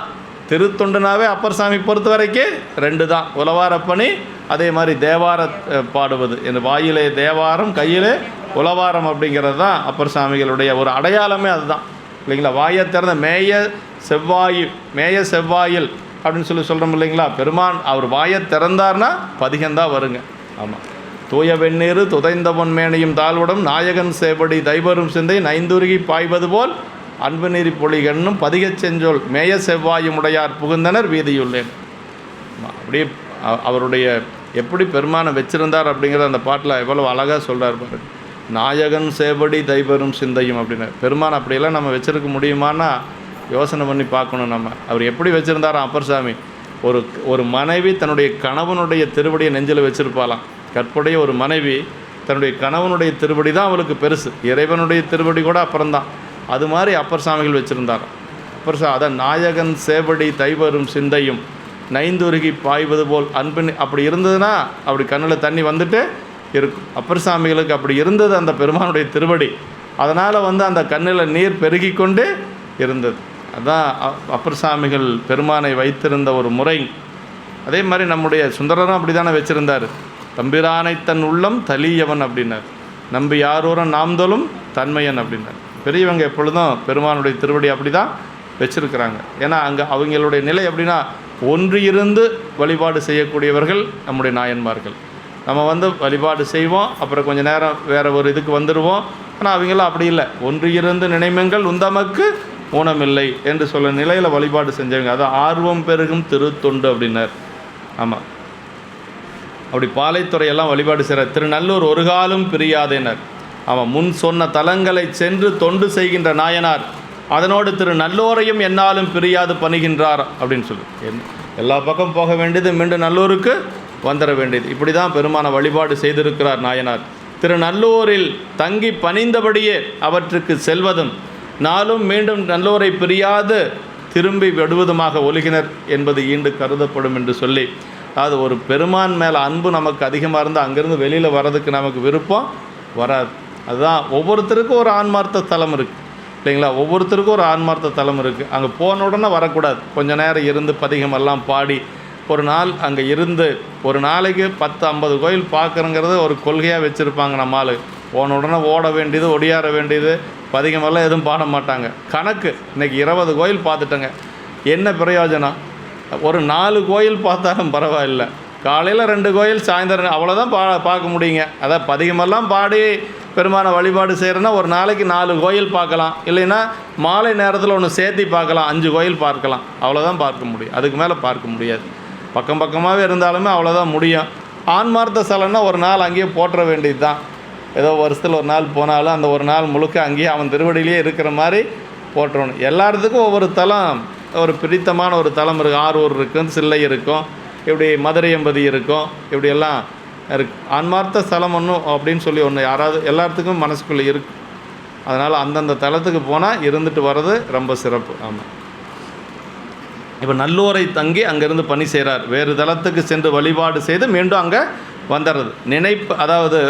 திருத்தொண்டுனாவே அப்பர் சாமி பொறுத்த வரைக்கும் 2 தான், உலவாரப்பணி அதே மாதிரி தேவார பாடுவது. இந்த வாயிலே தேவாரம் கையிலே உலவாரம் அப்படிங்கிறது தான் அப்பர் சாமிகளுடைய ஒரு அடையாளமே அதுதான் இல்லைங்களா. வாயை திறந்த மேய செவ்வாயில் அப்படின்னு சொல்லி சொல்கிறோம் இல்லைங்களா. பெருமான் அவர் வாயை திறந்தார்னா பதிகந்தான் வருங்க. ஆமாம். தூய வெந்நீர் துதைந்த பொன்மேனையும் தாழ்வுடம் நாயகன் சேவடி தைவரும் சிந்தை நைந்துருகி பாய்வது போல் அன்பு நீரி பொழிகண்ணும் பதிகச் செஞ்சொல் மேய செவ்வாயும் உடையார் புகுந்தனர் வீதியுள்ளேன். அப்படியே அவருடைய எப்படி பெருமானை வச்சிருந்தார் அப்படிங்கிற அந்த பாட்டில் எவ்வளோ அழகாக சொல்கிறார் பாரு. நாயகன் சேவடி தைவரும் சிந்தையும் அப்படின்னு பெருமான் அப்படியெல்லாம் நம்ம வச்சுருக்க முடியுமான்னா யோசனை பண்ணி பார்க்கணும் நம்ம. அவர் எப்படி வச்சுருந்தாராம் அப்பர் சாமி. ஒரு மனைவி தன்னுடைய கணவனுடைய திருவடியை நெஞ்சில் வச்சுருப்பாளாம். கற்புடைய ஒரு மனைவி தன்னுடைய கணவனுடைய திருவடி தான் அவளுக்கு பெருசு, இறைவனுடைய திருவடி கூட அப்புறம்தான். அது மாதிரி அப்பர் சாமிகள் வச்சுருந்தார். அதான் நாயகன் சேவடி தைவரும் சிந்தையும் நைந்துருகி பாய்வது போல் அன்பின் அப்படி இருந்ததுன்னா அப்படி கண்ணில் தண்ணி வந்துட்டு இருக்கும். அப்பர் சாமிகளுக்கு அப்படி இருந்தது அந்த பெருமானுடைய திருவடி. அதனால் அந்த கண்ணில் நீர் பெருகி கொண்டு இருந்தது. அதுதான் அப்பர் சாமிகள் பெருமானை வைத்திருந்த ஒரு முறை. அதே மாதிரி நம்முடைய சுந்தரரும் அப்படி தானே வச்சுருந்தார். தம்பிரானை தன் உள்ளம் தலியவன் அப்படின்னார். நம்பி யாரோரும் நாம்தலும் தன்மையன் அப்படின்னார். பெரியவங்க எப்பொழுதும் பெருமானுடைய திருவடி அப்படி தான் வச்சுருக்கிறாங்க. ஏன்னா அங்கே அவங்களுடைய நிலை எப்படின்னா ஒன்று இருந்து வழிபாடு செய்யக்கூடியவர்கள் நம்முடைய நாயன்மார்கள். நம்ம வழிபாடு செய்வோம், அப்புறம் கொஞ்சம் நேரம் வேறு ஒரு இதுக்கு வந்துடுவோம். ஆனால் அவங்களாம் அப்படி இல்லை. ஒன்று இருந்து நினைமங்கள் உந்தமக்கு ஊனமில்லை என்று சொல்ல நிலையில் வழிபாடு செஞ்சவங்க. அது ஆர்வம் பெருகும் திருத்தொண்டு அப்படின்னார். ஆமாம். அப்படி பாலைத்துறையெல்லாம் வழிபாடு செய்கிற திருநல்லூர் ஒரு காலம் பிரியாதேனர். அவன் முன் சொன்ன தலங்களை சென்று தொண்டு செய்கின்ற நாயனார் அதனோடு திருநல்லூரையும் என்னாலும் பிரியாது பணிகின்றார் அப்படின்னு சொல்லி எல்லா பக்கம் போக வேண்டியது மீண்டும் நல்லூருக்கு வந்துட வேண்டியது. இப்படி தான் பெருமான வழிபாடு செய்திருக்கிறார் நாயனார். திருநல்லூரில் தங்கி பணிந்தபடியே அவற்றுக்கு செல்வதும் நாளும் மீண்டும் நல்லூரை பிரியாது திரும்பி விடுவதுமாக ஒழுகினர் என்பது ஈண்டு கருதப்படும் என்று சொல்லி, அதாவது ஒரு பெருமான் மேலே அன்பு நமக்கு அதிகமாக இருந்தால் அங்கேருந்து வெளியில் வர்றதுக்கு நமக்கு விருப்பம் வராது. அதுதான் ஒவ்வொருத்தருக்கும் ஒரு ஆன்மார்த்த தலம் இருக்குது இல்லைங்களா. ஒவ்வொருத்தருக்கும் ஒரு ஆன்மார்த்த தலம் இருக்குது. அங்கே போன உடனே வரக்கூடாது. கொஞ்சம் நேரம் இருந்து பதிகமெல்லாம் பாடி ஒரு நாள் அங்கே இருந்து ஒரு நாளைக்கு 10-50 கோயில் பார்க்குறங்கிறது ஒரு கொள்கையாக வச்சுருப்பாங்க. நம்மால் போன உடனே ஓட வேண்டியது ஒடியார வேண்டியது பதிகமெல்லாம் எதுவும் பாட மாட்டாங்க. கணக்கு இன்றைக்கி 20 கோயில் பார்த்துட்டேங்க, என்ன பிரயோஜனம்? ஒரு 4 கோயில் பார்த்தாலும் பரவாயில்லை. காலையில் 2 கோயில், சாயந்தரம் அவ்வளோதான் பார்க்க முடியுங்க. அதான் பதிகமெல்லாம் பாடி பெருமான வழிபாடு செய்கிறேன்னா ஒரு நாளைக்கு 4 கோயில் பார்க்கலாம். இல்லைன்னா மாலை நேரத்தில் ஒன்று சேர்த்தி பார்க்கலாம், 5 கோயில் பார்க்கலாம். அவ்வளோதான் பார்க்க முடியும், அதுக்கு மேலே பார்க்க முடியாது. பக்கம் பக்கமாகவே இருந்தாலுமே அவ்வளோதான் முடியும். ஆன்மார்த்த ஸ்தலம்னா ஒரு நாள் அங்கேயே போட்டுற வேண்டியது தான். ஏதோ வருஷத்தில் ஒரு நாள் போனாலும் அந்த ஒரு நாள் முழுக்க அங்கேயே அவன் திருவடியிலேயே இருக்கிற மாதிரி போட்டுறணும். எல்லாத்துக்கும் ஒவ்வொரு தலம், ஒரு பிடித்தமான ஒரு தலம் இருக்குது. ஆரூர் இருக்கும், சில்லை இருக்கும், இப்படி மதுரை எம்பதி இருக்கும், இப்படியெல்லாம் இருக்குது. ஆன்மார்த்த ஸ்தலம் ஒன்றும் அப்படின்னு சொல்லி ஒன்று யாராவது எல்லாத்துக்கும் மனசுக்குள்ளே இருக்குது. அதனால் அந்தந்த தலத்துக்கு போனால் இருந்துட்டு வர்றது ரொம்ப சிறப்பு. ஆமாம். இப்போ நல்லூரை தங்கி அங்கேருந்து பணி செய்கிறார். வேறு தலத்துக்கு சென்று வழிபாடு செய்து மீண்டும் அங்கே வந்துடுறது நினைப்பு. அதாவது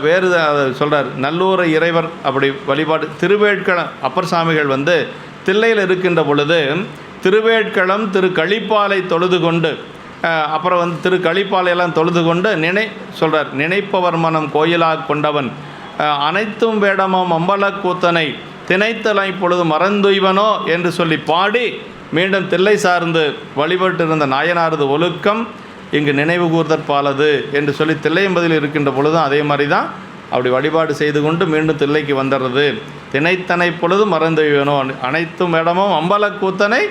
வேறு சொல்கிறார், நல்லூரை இறைவர் அப்படி வழிபாடு. திருவேட்களம் அப்பர் சாமிகள் வந்து தில்லையில் இருக்கின்ற பொழுது திருவேட்களம் திரு கழிப்பாலை தொழுது கொண்டு, அப்புறம் வந்து திரு கழிப்பாலையெல்லாம் தொழுது கொண்டு சொல்கிறார், நினைப்பவர் மனம் கோயிலாக கொண்டவன் அனைத்தும் வேடமாம் அம்பலக்கூத்தனை திணைத்தலை பொழுது மறந்துய்வனோ என்று சொல்லி பாடி மீண்டும் தில்லை சார்ந்து வழிபட்டிருந்த நாயனாரது ஒழுக்கம் இங்கு நினைவு கூர்தற்பாலது என்று சொல்லி தில்லையம்பதியில் இருக்கின்ற பொழுதும் அதே மாதிரி தான் அப்படி வழிபாடு செய்து கொண்டு மீண்டும் தில்லைக்கு வந்துடுறது. திணைத்தனை பொழுது மறந்துய்வனோ, அனைத்தும் இடமும் அம்பலக்கூத்தனை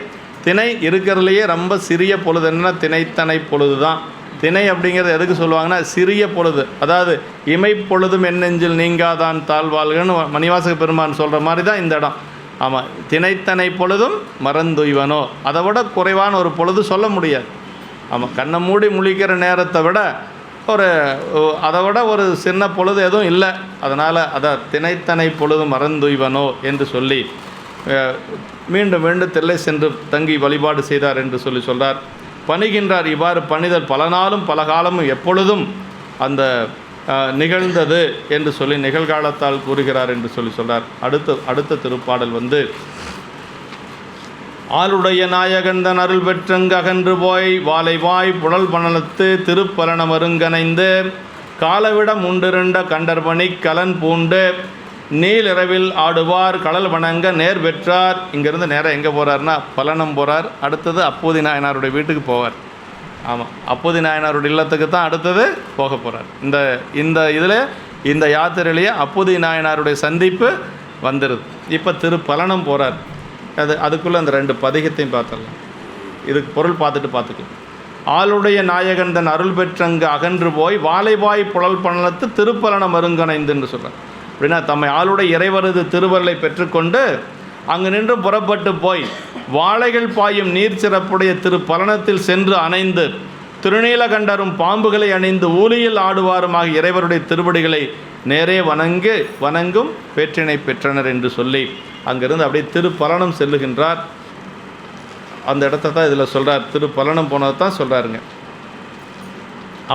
திணை இருக்கிறதுலையே ரொம்ப சிறிய பொழுது என்னன்னா திணைத்தனை பொழுது தான். திணை அப்படிங்கிறது எதுக்கு சொல்லுவாங்கன்னா சிறிய பொழுது, அதாவது இமைப்பொழுதும் எண்ணெஞ்சில் நீங்காதான் தாழ்வாள்கன்னு மணிவாசக பெருமான் சொல்கிற மாதிரி தான் இந்த இடம். ஆமாம், திணைத்தனை பொழுதும் மறந்துய்வனோ, அதை விட குறைவான ஒரு பொழுது சொல்ல முடியாது. ஆமாம், கண்ணை மூடி முழிக்கிற நேரத்தை விட அதை விட ஒரு சின்ன பொழுது எதுவும் இல்லை. அதனால் அதை திணைத்தனை பொழுதும் மறந்துய்வனோ என்று சொல்லி மீண்டும் மீண்டும் தில்லை சென்று தங்கி வழிபாடு செய்தார் என்று சொல்லி சொல்கிறார். பணிகின்றார். இவ்வாறு பணிதல் பல நாளும் பல காலமும் எப்பொழுதும் அந்த நிகழ்ந்தது என்று சொல்லி நிகழ்காலத்தால் கூறுகிறார் என்று சொல்லி சொல்கிறார். அடுத்த திருப்பாடல் வந்து ஆளுடைய நாயகந்தன் அருள் பெற்றங்கு அகன்று போய் வாய் புழல் பணலத்து திருப்பரண மருங்கனைந்து காலவிடம் உண்டிருண்ட கண்டர்பணி கலன் பூண்டு நீலிரவில் ஆடுவார் கடல் வணங்க நேர் பெற்றார். இங்கேருந்து நேராக எங்கே போகிறார்னா பலனம் போகிறார். அடுத்தது அப்பூதி நாயனாருடைய வீட்டுக்கு போவார். ஆமாம், அப்பூதி நாயனாருடைய இல்லத்துக்கு தான் அடுத்தது போக போகிறார். இந்த இதில் இந்த யாத்திரையிலேயே அப்பூதி நாயனாருடைய சந்திப்பு வந்துடுது. இப்போ திருப்பலனம் போகிறார். அதுக்குள்ளே அந்த 2 பதிகத்தையும் பார்த்துடலாம். இதுக்கு பொருள் பார்த்துக்கலாம். ஆளுடைய நாயகன் தன் அருள் பெற்றங்கு அகன்று போய் வாய் புழல் பணலத்து திருப்பலன மருங்கனைந்து என்று சொல்கிறார். அப்படின்னா தம்மை ஆளுடைய இறைவரது திருவருளை பெற்றுக்கொண்டு அங்கு நின்று புறப்பட்டு போய் வாழைகள் பாயும் நீர் சிறப்புடைய திருப்பலனத்தில் சென்று அணைந்து திருநீலகண்டரும் பாம்புகளை அணிந்து ஊலியில் ஆடுவாருமாக இறைவருடைய திருவடிகளை நேரே வணங்கும் பேற்றினை பெற்றனர் என்று சொல்லி அங்கிருந்து அப்படியே திருப்பலனம் செல்லுகின்றார். அந்த இடத்த தான் இதில் சொல்கிறார். திருப்பலனம் போனதை தான் சொல்கிறாருங்க.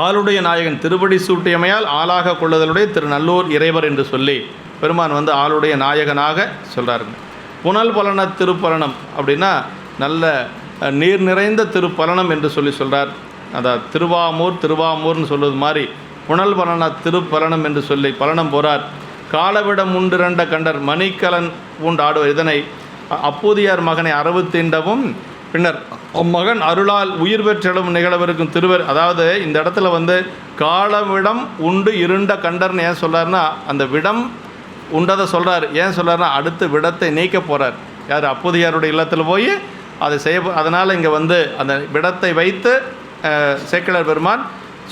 ஆளுடைய நாயகன் திருப்படி சூட்டியமையால் ஆளாக கொள்ளுதலுடைய திருநல்லூர் இறைவர் என்று சொல்லி பெருமான் வந்து ஆளுடைய நாயகனாக சொல்கிறாருங்க. புனல் பலன திருப்பலனம் அப்படின்னா நல்ல நீர் நிறைந்த திருப்பலனம் என்று சொல்லி சொல்கிறார். அதான் திருவாமூர்னு சொல்வது மாதிரி புனல் பலன திருப்பலனம் என்று சொல்லி பலனம் போகிறார். காலவிடம் உண்டிரண்ட கண்டர் மணிக்கலன் பூண்டு ஆடுவர். இதனை அப்பூதியார் மகனை அறவுத்தீண்டவும் பின்னர் மகன் அருளால் உயிர் பெற்றலும் நிகழவிருக்கும் திருவர். அதாவது இந்த இடத்துல வந்து காலவிடம் உண்டு இருண்ட கண்டர்னு ஏன் சொல்கிறாருன்னா அந்த விடம் உண்டதை சொல்கிறார். ஏன் சொல்கிறாருன்னா அடுத்து விடத்தை நீக்க போகிறார். யார்? அப்பூதியாருடைய இல்லத்தில் போய் அதை அதனால் இங்கே வந்து அந்த விடத்தை வைத்து சேக்கிழார் பெருமான்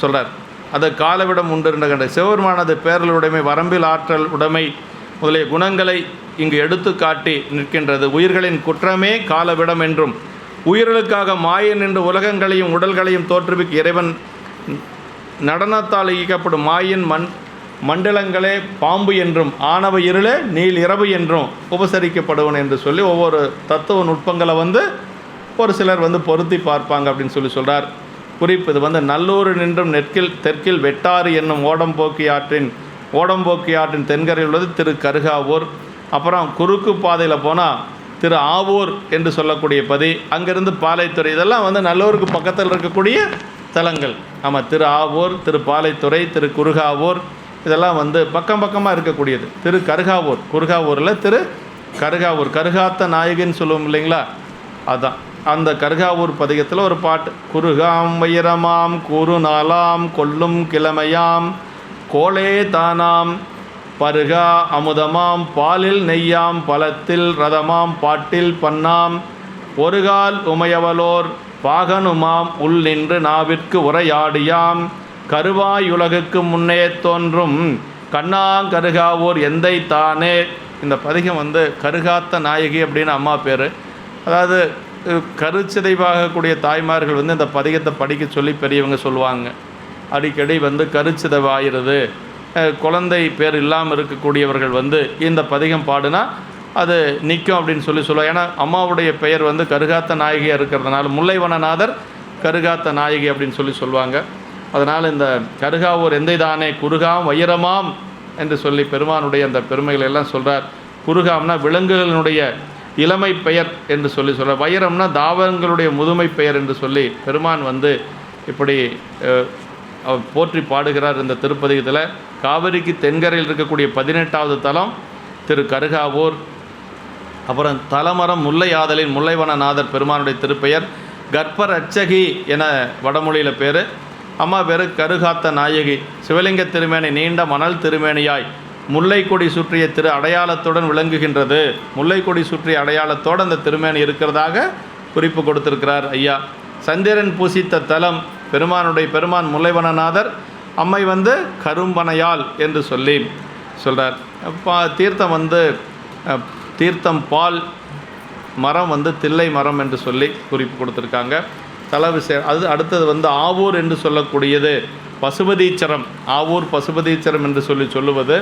சொல்கிறார். அது காலவிடம் உண்டிருண்ட கண்டர். சிவபெருமானது பேரலுடைமை வரம்பில் ஆற்றல் உடைமை முதலிய குணங்களை இங்கு எடுத்து காட்டி நிற்கின்றது. உயிர்களின் குற்றமே காலவிடம் என்றும் உயிர்களுக்காக மாயன் என்று உலகங்களையும் உடல்களையும் தோற்றுவிக்க இறைவன் நடனத்தால் ஈக்கப்படும் மாயின் மண்டலங்களே பாம்பு என்றும் ஆணவ இருளே நீல் இரவு என்றும் உபசரிக்கப்படுவன் என்று சொல்லி ஒவ்வொரு தத்துவ நுட்பங்களை வந்து ஒரு சிலர் வந்து பொருத்தி பார்ப்பாங்க அப்படின்னு சொல்லி சொல்கிறார். குறிப்பு இது வந்து நல்லூர் நின்றும் தெற்கில் வெட்டாறு என்னும் ஓடம்போக்கி ஆற்றின் தென்கரையில் உள்ளது திரு கருகாவூர். அப்புறம் குறுக்கு பாதையில் போனால் திரு ஆவூர் என்று சொல்லக்கூடிய பதி, அங்கேருந்து பாலைத்துறை. இதெல்லாம் வந்து நல்லூருக்கு பக்கத்தில் இருக்கக்கூடிய தலங்கள். ஆமாம், திரு ஆவூர், திரு பாலைத்துறை, திரு குருகாவூர் இதெல்லாம் வந்து பக்கமாக இருக்கக்கூடியது. திரு கருகாவூர், குருகாவூரில் திரு கருகாவூர், கருகாத்த நாயகின்னு சொல்லுவோம் இல்லைங்களா, அதுதான். அந்த கருகாவூர் பதிகத்தில் ஒரு பாட்டு. குருகாம் வைரமாம் கூறு நாளாம் கொல்லும் கிழமையாம் கோலே தானாம் பருகா அமுதமாம் பாலில் நெய்யாம் பலத்தில் ரதமாம் பாட்டில் பண்ணாம் ஒருகால் உமையவலோர் பாகனுமாம் உள் நின்று நாவிற்கு உரையாடியாம் கருவாயுலகுக்கு முன்னே தோன்றும் கருகாவூர் எந்தை தானே. இந்த பதிகம் வந்து கருகாத்த நாயகி அப்படின்னு அம்மா பேர். அதாவது கருச்சிதைவாகக்கூடிய தாய்மார்கள் வந்து இந்த பதிகத்தை படிக்க சொல்லி பெரியவங்க சொல்லுவாங்க. அடிக்கடி வந்து கருச்சிதைவாகிறது, குழந்தை பேர் இல்லாமல் இருக்கக்கூடியவர்கள் வந்து இந்த பதிகம் பாடுனா அது நிற்கும் அப்படின்னு சொல்லுவோம். ஏன்னா அம்மாவுடைய பெயர் வந்து கருகாத்த நாயகியாக இருக்கிறதுனால முல்லைவனநாதர் கருகாத்த நாயகி அப்படின்னு சொல்லுவாங்க. அதனால் இந்த கருகாவூர் எந்தைதானே குருகாம் வைரமாம் என்று சொல்லி பெருமானுடைய அந்த பெருமைகள் எல்லாம் சொல்கிறார். குருகாம்னா விலங்குகளினுடைய இளமை பெயர் என்று சொல்கிறார். வைரம்னா தாவரங்களுடைய முதுமை பெயர் என்று சொல்லி பெருமான் வந்து இப்படி போற்றி பாடுகிறார் இந்த திருப்பதிகத்தில். காவிரிக்கு தென்கரையில் இருக்கக்கூடிய 18வது தலம் திரு கருகாவூர். அப்புறம் தலமரம் முல்லை ஆதலின் முல்லைவனநாதர் பெருமானுடைய திருப்பெயர். கர்ப்பரட்சகி என வடமொழியில் பேர். அம்மா பேர் கருகாத்த நாயகி. சிவலிங்க திருமேனி நீண்ட மணல் திருமேனியாய் முல்லை கொடி சுற்றிய திரு அடையாளத்துடன் விளங்குகின்றது. முல்லை கொடி சுற்றிய அடையாளத்தோடு அந்த திருமேனி இருக்கிறதாக குறிப்பு கொடுத்திருக்கிறார் ஐயா. சந்திரன் பூசித்த தலம் பெருமான் முல்லைவனநாதர், அம்மை வந்து கரும்பனையால் என்று சொல்லி சொல்கிறார். தீர்த்தம் வந்து தீர்த்தம் பால், மரம் வந்து தில்லை மரம் என்று சொல்லி குறிப்பு கொடுத்துருக்காங்க. அது அடுத்தது வந்து ஆவூர் என்று சொல்லக்கூடியது பசுபதீச்சரம். ஆவூர் பசுபதீச்சரம் என்று சொல்லுவது.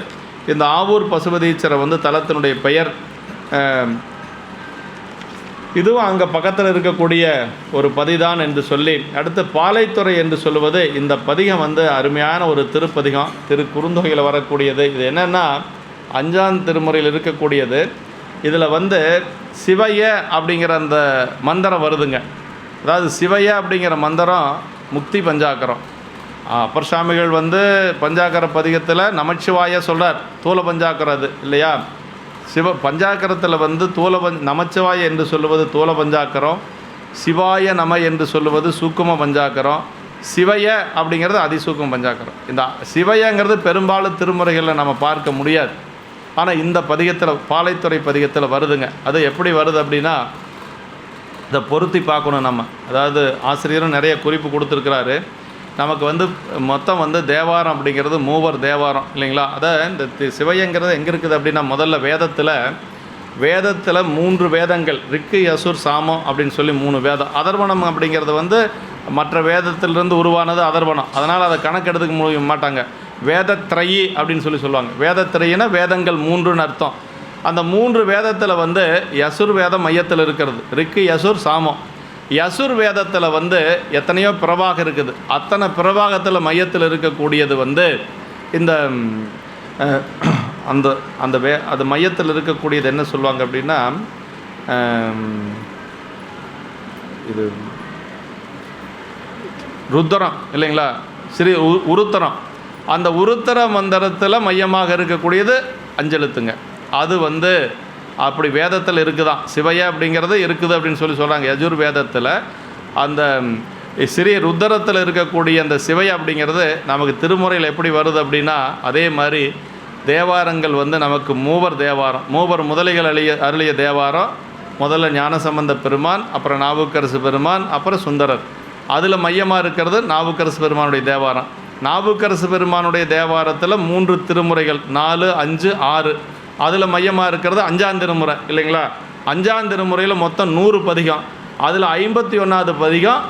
இந்த ஆவூர் பசுபதீச்சரம் வந்து தலத்தினுடைய பெயர். இதுவும் அங்கே பக்கத்தில் இருக்கக்கூடிய ஒரு பதிதான் என்று சொல்லி, அடுத்து பாலைத்துறை என்று சொல்லுவது. இந்த பதிகம் வந்து அருமையான ஒரு திருப்பதிகம், குறுந்தொகையில் வரக்கூடியது. இது என்னென்னா 5ஆம் திருமுறையில் இருக்கக்கூடியது. இதில் வந்து சிவைய அப்படிங்கிற அந்த மந்திரம் வருதுங்க. அதாவது சிவைய அப்படிங்கிற மந்திரம் முக்தி பஞ்சாக்கரம். அப்பர் சாமிகள் வந்து பஞ்சாக்கர பதிகத்தில் நமச்சிவாய சொல்கிறார். தூல பஞ்சாக்கரம் அது இல்லையா? பஞ்சாக்கரத்தில் வந்து நமச்சிவாய என்று சொல்லுவது தூல பஞ்சாக்கரம், சிவாய நம என்று சொல்லுவது சூக்கும பஞ்சாக்கரம், சிவைய அப்படிங்கிறது அதிசூக்கும பஞ்சாக்கரம். இந்த சிவையங்கிறது பெரும்பாலும் திருமுறைகளில் நம்ம பார்க்க முடியாது. ஆனால் இந்த பதிகத்தில் பாலைத்துறை பதிகத்தில் வருதுங்க. அது எப்படி வருது அப்படின்னா, இதை பொருத்தி பார்க்கணும் நம்ம. அதாவது ஆசிரியரும் நிறைய குறிப்பு கொடுத்துருக்கிறாரு. நமக்கு வந்து மொத்தம் வந்து தேவாரம் அப்படிங்கிறது 3 தேவாரம் இல்லைங்களா? அதை இந்த சிவையங்கிறது எங்கே இருக்குது அப்படின்னா, முதல்ல வேதத்தில் 3 வேதங்கள், ரிக்கு யசுர் சாமம் அப்படின்னு சொல்லி 3 வேதம். அதர்வனம் அப்படிங்கிறது வந்து மற்ற வேதத்திலிருந்து உருவானது அதர்வனம். அதனால் அதை கணக்கெடுத்துக்க முடிய மாட்டாங்க. வேதத்ரயி அப்படின்னு சொல்லுவாங்க. வேதத்ரயினா வேதங்கள் 3ன்னு அர்த்தம். அந்த 3 வேதத்தில் வந்து யசுர் வேதம் மையத்தில் இருக்கிறது. ரிக்கு யசுர் சாமம். யசுர் வேதத்தில் வந்து எத்தனையோ பிரபாகம் இருக்குது. அத்தனை பிரபாகத்தில் மையத்தில் இருக்கக்கூடியது வந்து இந்த அது மையத்தில் இருக்கக்கூடியது என்ன சொல்லுவாங்க அப்படின்னா, இது ருத்ரம் இல்லைங்களா? உருத்தரம். அந்த உருத்தர மந்திரத்தில் மையமாக இருக்கக்கூடியது 5 எழுத்துங்க. அது வந்து அப்படி வேதத்தில் இருக்குதான். சிவைய அப்படிங்கிறது இருக்குது அப்படின்னு சொல்கிறாங்க. யஜுர் வேதத்தில் அந்த சிறிய ருத்ரத்தில் இருக்கக்கூடிய அந்த சிவைய அப்படிங்கிறது நமக்கு திருமுறையில் எப்படி வருது அப்படின்னா, அதே மாதிரி தேவாரங்கள் வந்து நமக்கு 3 தேவாரம், 3 முதலைகள் அருளிய தேவாரம். முதல்ல ஞானசம்பந்த பெருமான், அப்புறம் நாவுக்கரசு பெருமான், அப்புறம் சுந்தரர். அதில் மையமாக இருக்கிறது நாவுக்கரசு பெருமானுடைய தேவாரம். நாவுக்கரசு பெருமானுடைய தேவாரத்தில் 3 திருமுறைகள், 4, 5, 6. அதில் மையமாக இருக்கிறது 5ஆம் திருமுறை இல்லைங்களா? 5ஆம் திருமுறையில் மொத்தம் 100 பதிகம். அதில் 51வது பதிகம்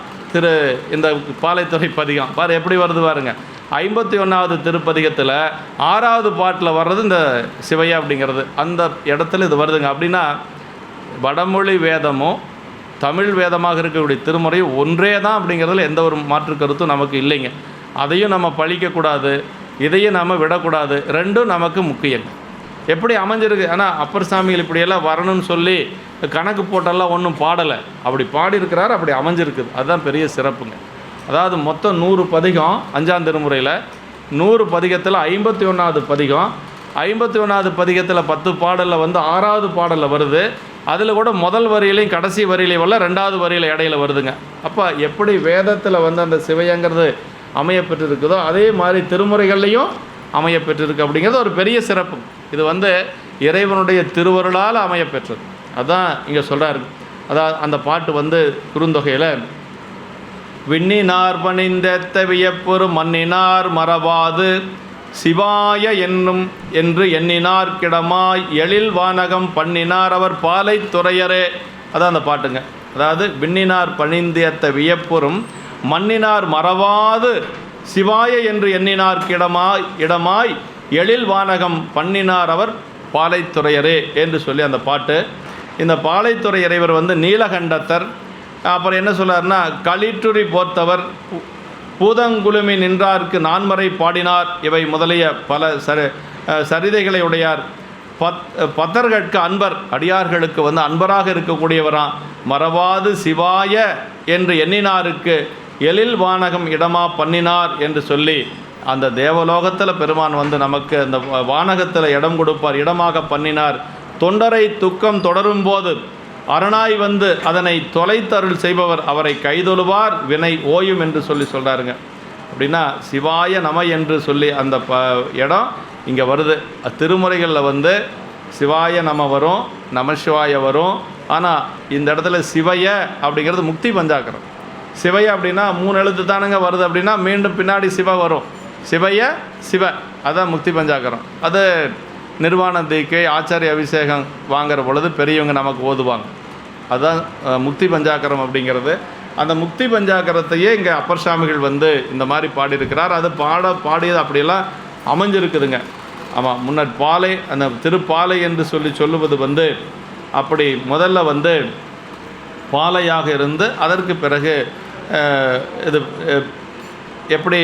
இந்த பாலைத்துறை பதிகம். எப்படி வருது பாருங்க. 51வது திருப்பதிகத்தில் 6வது பாட்டில் வர்றது இந்த சிவையா அப்படிங்கிறது. அந்த இடத்துல இது வருதுங்க. அப்படின்னா வடமொழி வேதமும் தமிழ் வேதமாக இருக்கக்கூடிய திருமுறை ஒன்றே தான் அப்படிங்கிறதுல எந்த ஒரு மாற்று கருத்தும் நமக்கு இல்லைங்க. அதையும் நம்ம பழிக்கக்கூடாது, இதையும் நம்ம விடக்கூடாது. ரெண்டும் நமக்கு முக்கியம். எப்படி அமைஞ்சிருக்கு. ஆனால் அப்பர் சாமிகள் இப்படியெல்லாம் வரணும்னு சொல்லி கணக்கு போட்டெல்லாம் ஒன்றும் பாடலை. அப்படி பாடியிருக்கிறார், அப்படி அமைஞ்சிருக்குது. அதுதான் பெரிய சிறப்புங்க. அதாவது மொத்தம் 100 பதிகம் 5ஆம் திருமுறையில். 100 பதிகத்தில் 51வது பதிகம். 51வது பதிகத்தில் 10 பாடலில் வந்து 6வது பாடலில் வருது. அதில் கூட முதல் வரியிலையும் கடைசி வரியிலையும் வரல, 2வது வரியில் இடையில வருதுங்க. அப்போ எப்படி வேதத்தில் வந்து அந்த சிவையங்கிறது அமையப்பெற்றிருக்குதோ அதே மாதிரி திருமுறைகள்லையும் அமையப்பெற்றிருக்கு அப்படிங்கிறது ஒரு பெரிய சிறப்பு. இது வந்து இறைவனுடைய திருவருளால் அமையப்பெற்றது. அதுதான் இங்கே சொல்கிறாரு. அதான் அந்த பாட்டு வந்து குறுந்தொகையில், விண்ணினார் பணிந்தெத்த வியப்பொரு மண்ணினார் மறவாது சிவாய என்னும் என்று எண்ணினார் கிடமாய் எழில் வானகம் பண்ணினார் அவர் பாலை துறையரே. அதான் அந்த பாட்டுங்க. அதாவது விண்ணினார் பணிந்தேத்த வியப்புறும் மண்ணினார் மறவாது சிவாய என்று எண்ணினார் இடமாய் எழில் வானகம் பண்ணினார் அவர் பாலைத்துறையரே என்று சொல்லி அந்த பாட்டு. இந்த பாலைத்துறை இறைவர் வந்து நீலகண்டத்தர். அப்புறம் என்ன சொல்கிறார்னா, களிற்றுரி போர்த்தவர், பூதங்குழுமி நின்றார்க்கு நான்மறை பாடினார், இவை முதலிய பல சரிதைகளை உடையார். பத்தர்களுக்கு அன்பர், அடியார்களுக்கு வந்து அன்பராக இருக்கக்கூடியவராம். மறவாது சிவாய என்று எண்ணினாருக்கு எழில் வானகம் இடமா பண்ணினார் என்று சொல்லி, அந்த தேவலோகத்தில் பெருமான் வந்து நமக்கு அந்த வானகத்தில் இடம் கொடுப்பார், இடமாக பண்ணினார். தொண்டரை துக்கம் தொடரும் போது அரணாய் வந்து அதனை தொலைத்தருள் செய்பவர், அவரை கைதொழுவார் வினை ஓயும் என்று சொல்லி சொல்கிறாருங்க. அப்படின்னா சிவாய நம என்று சொல்லி அந்த இடம் இங்கே வருது. திருமுறைகளில் வந்து சிவாய நம வரும், நமசிவாய வரும். ஆனால் இந்த இடத்துல சிவைய அப்படிங்கிறது முக்தி பஞ்சாக்கரம். சிவைய அப்படின்னா 3 எழுத்து தானுங்க வருது. அப்படின்னா மீண்டும் பின்னாடி சிவ வரும். சிவைய சிவ, அதான் முக்தி பஞ்சாக்கரம். அது நிர்வாண தீக்கை ஆச்சாரிய அபிஷேகம் வாங்குற பொழுது பெரியவங்க நமக்கு ஓதுவாங்க. அதுதான் முக்தி பஞ்சாக்கரம் அப்படிங்கிறது. அந்த முக்தி பஞ்சாக்கரத்தையே இங்கே அப்பர் சாமிகள் வந்து இந்த மாதிரி பாடியிருக்கிறார். அது பாடியது அப்படியெல்லாம் அமைஞ்சிருக்குதுங்க. ஆமாம், முன்னாடி பாலை, அந்த திருப்பாலை என்று சொல்லுவது வந்து அப்படி முதல்ல வந்து பாலையாக இருந்து அதற்கு பிறகு இது எப்படி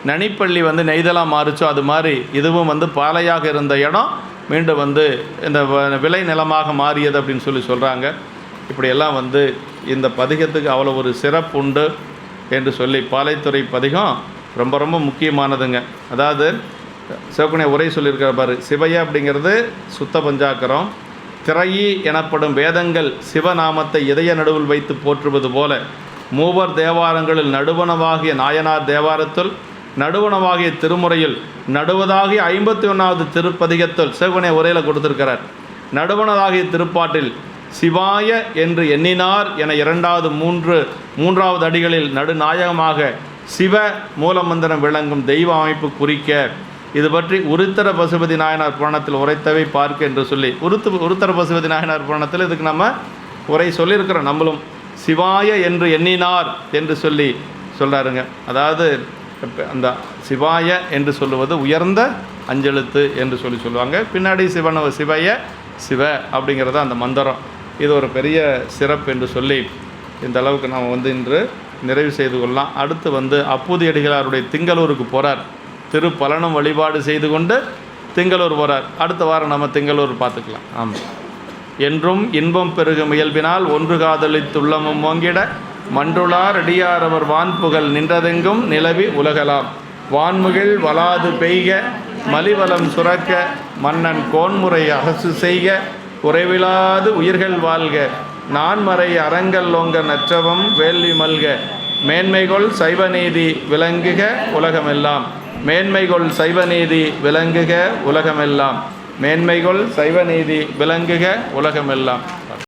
நனிப்பள்ளி வந்து நெய்தலாக மாறுச்சோ அது மாதிரி இதுவும் வந்து பாலையாக இருந்த இடம் மீண்டும் வந்து இந்த விளை நிலமாக மாறியது அப்படின்னு சொல்லி சொல்கிறாங்க. இப்படியெல்லாம் வந்து இந்த பதிகத்துக்கு அவ்வளோ ஒரு சிறப்பு உண்டு என்று சொல்லி பாலைத்துறை பதிகம் ரொம்ப ரொம்ப முக்கியமானதுங்க. அதாவது சிவகுண உரை சொல்லியிருக்கிற பாரு, சிவைய அப்படிங்கிறது சுத்த பஞ்சாக்கரம். திரையி எனப்படும் வேதங்கள் சிவநாமத்தை இதய நடுவில் வைத்து போற்றுவது போல, மூவர் தேவாரங்களில் நடுவனவாகிய நாயனார் தேவாரத்துள், நடுவனவாகிய திருமுறையில், நடுவதாகிய 51வது திருப்பதிகத்துள் சிவகுண உரையில் கொடுத்திருக்கிறார். நடுவனதாகிய திருப்பாட்டில் சிவாய என்று எண்ணினார் என 2வது அடிகளில் நடுநாயகமாக சிவ மூலமந்திரம் விளங்கும் தெய்வ அமைப்பு குறிக்க இது பற்றி உருத்தர பசுபதி நாயனார் புராணத்தில் உரைத்தவை பார்க்க என்று சொல்லி உருத்தர பசுபதி நாயனார் புராணத்தில் இதுக்கு நம்ம உரை சொல்லியிருக்கிறோம். நம்மளும் சிவாய என்று எண்ணினார் என்று சொல்லி சொல்கிறாருங்க. அதாவது அந்த சிவாய என்று சொல்லுவது உயர்ந்த அஞ்செழுத்து என்று சொல்லுவாங்க. பின்னாடி சிவைய சிவ அப்படிங்கிறது அந்த மந்திரம். இது ஒரு பெரிய சிறப்பு என்று சொல்லி இந்த அளவுக்கு நாம் வந்து இன்று நிறைவு செய்து கொள்ளலாம். அடுத்து வந்து அப்பூதி அடிகளாருடைய திங்களூருக்கு போகிறார். திருப்பலனும் வழிபாடு செய்து கொண்டு திங்களூர் போகிறார். அடுத்த வாரம் நம்ம திங்களூர் பார்த்துக்கலாம். ஆமாம். என்றும் இன்பம் பெருகும் இயல்பினால் ஒன்று காதலித்துள்ளமும் ஓங்கிட மன்றுளார் அடியார் அவர் வான்புகழ் நின்றதெங்கும் நிலவி உலகலாம். வான்முகில் வளாது பெய்க மலிவலம் சுரக்க மன்னன் கோன்முறை அகசு செய்க குறைவிலாது உயிர்கள் வாழ்க நான்மறை அறங்கள் ஓங்க நற்றவம் வேள்வி மல்க மேன்மைகொள் சைவநீதி விளங்குக உலகமெல்லாம். மேன்மைகொள் சைவநீதி விளங்குக உலகமெல்லாம். மேன்மைகொள் சைவநீதி விளங்குக உலகமெல்லாம்.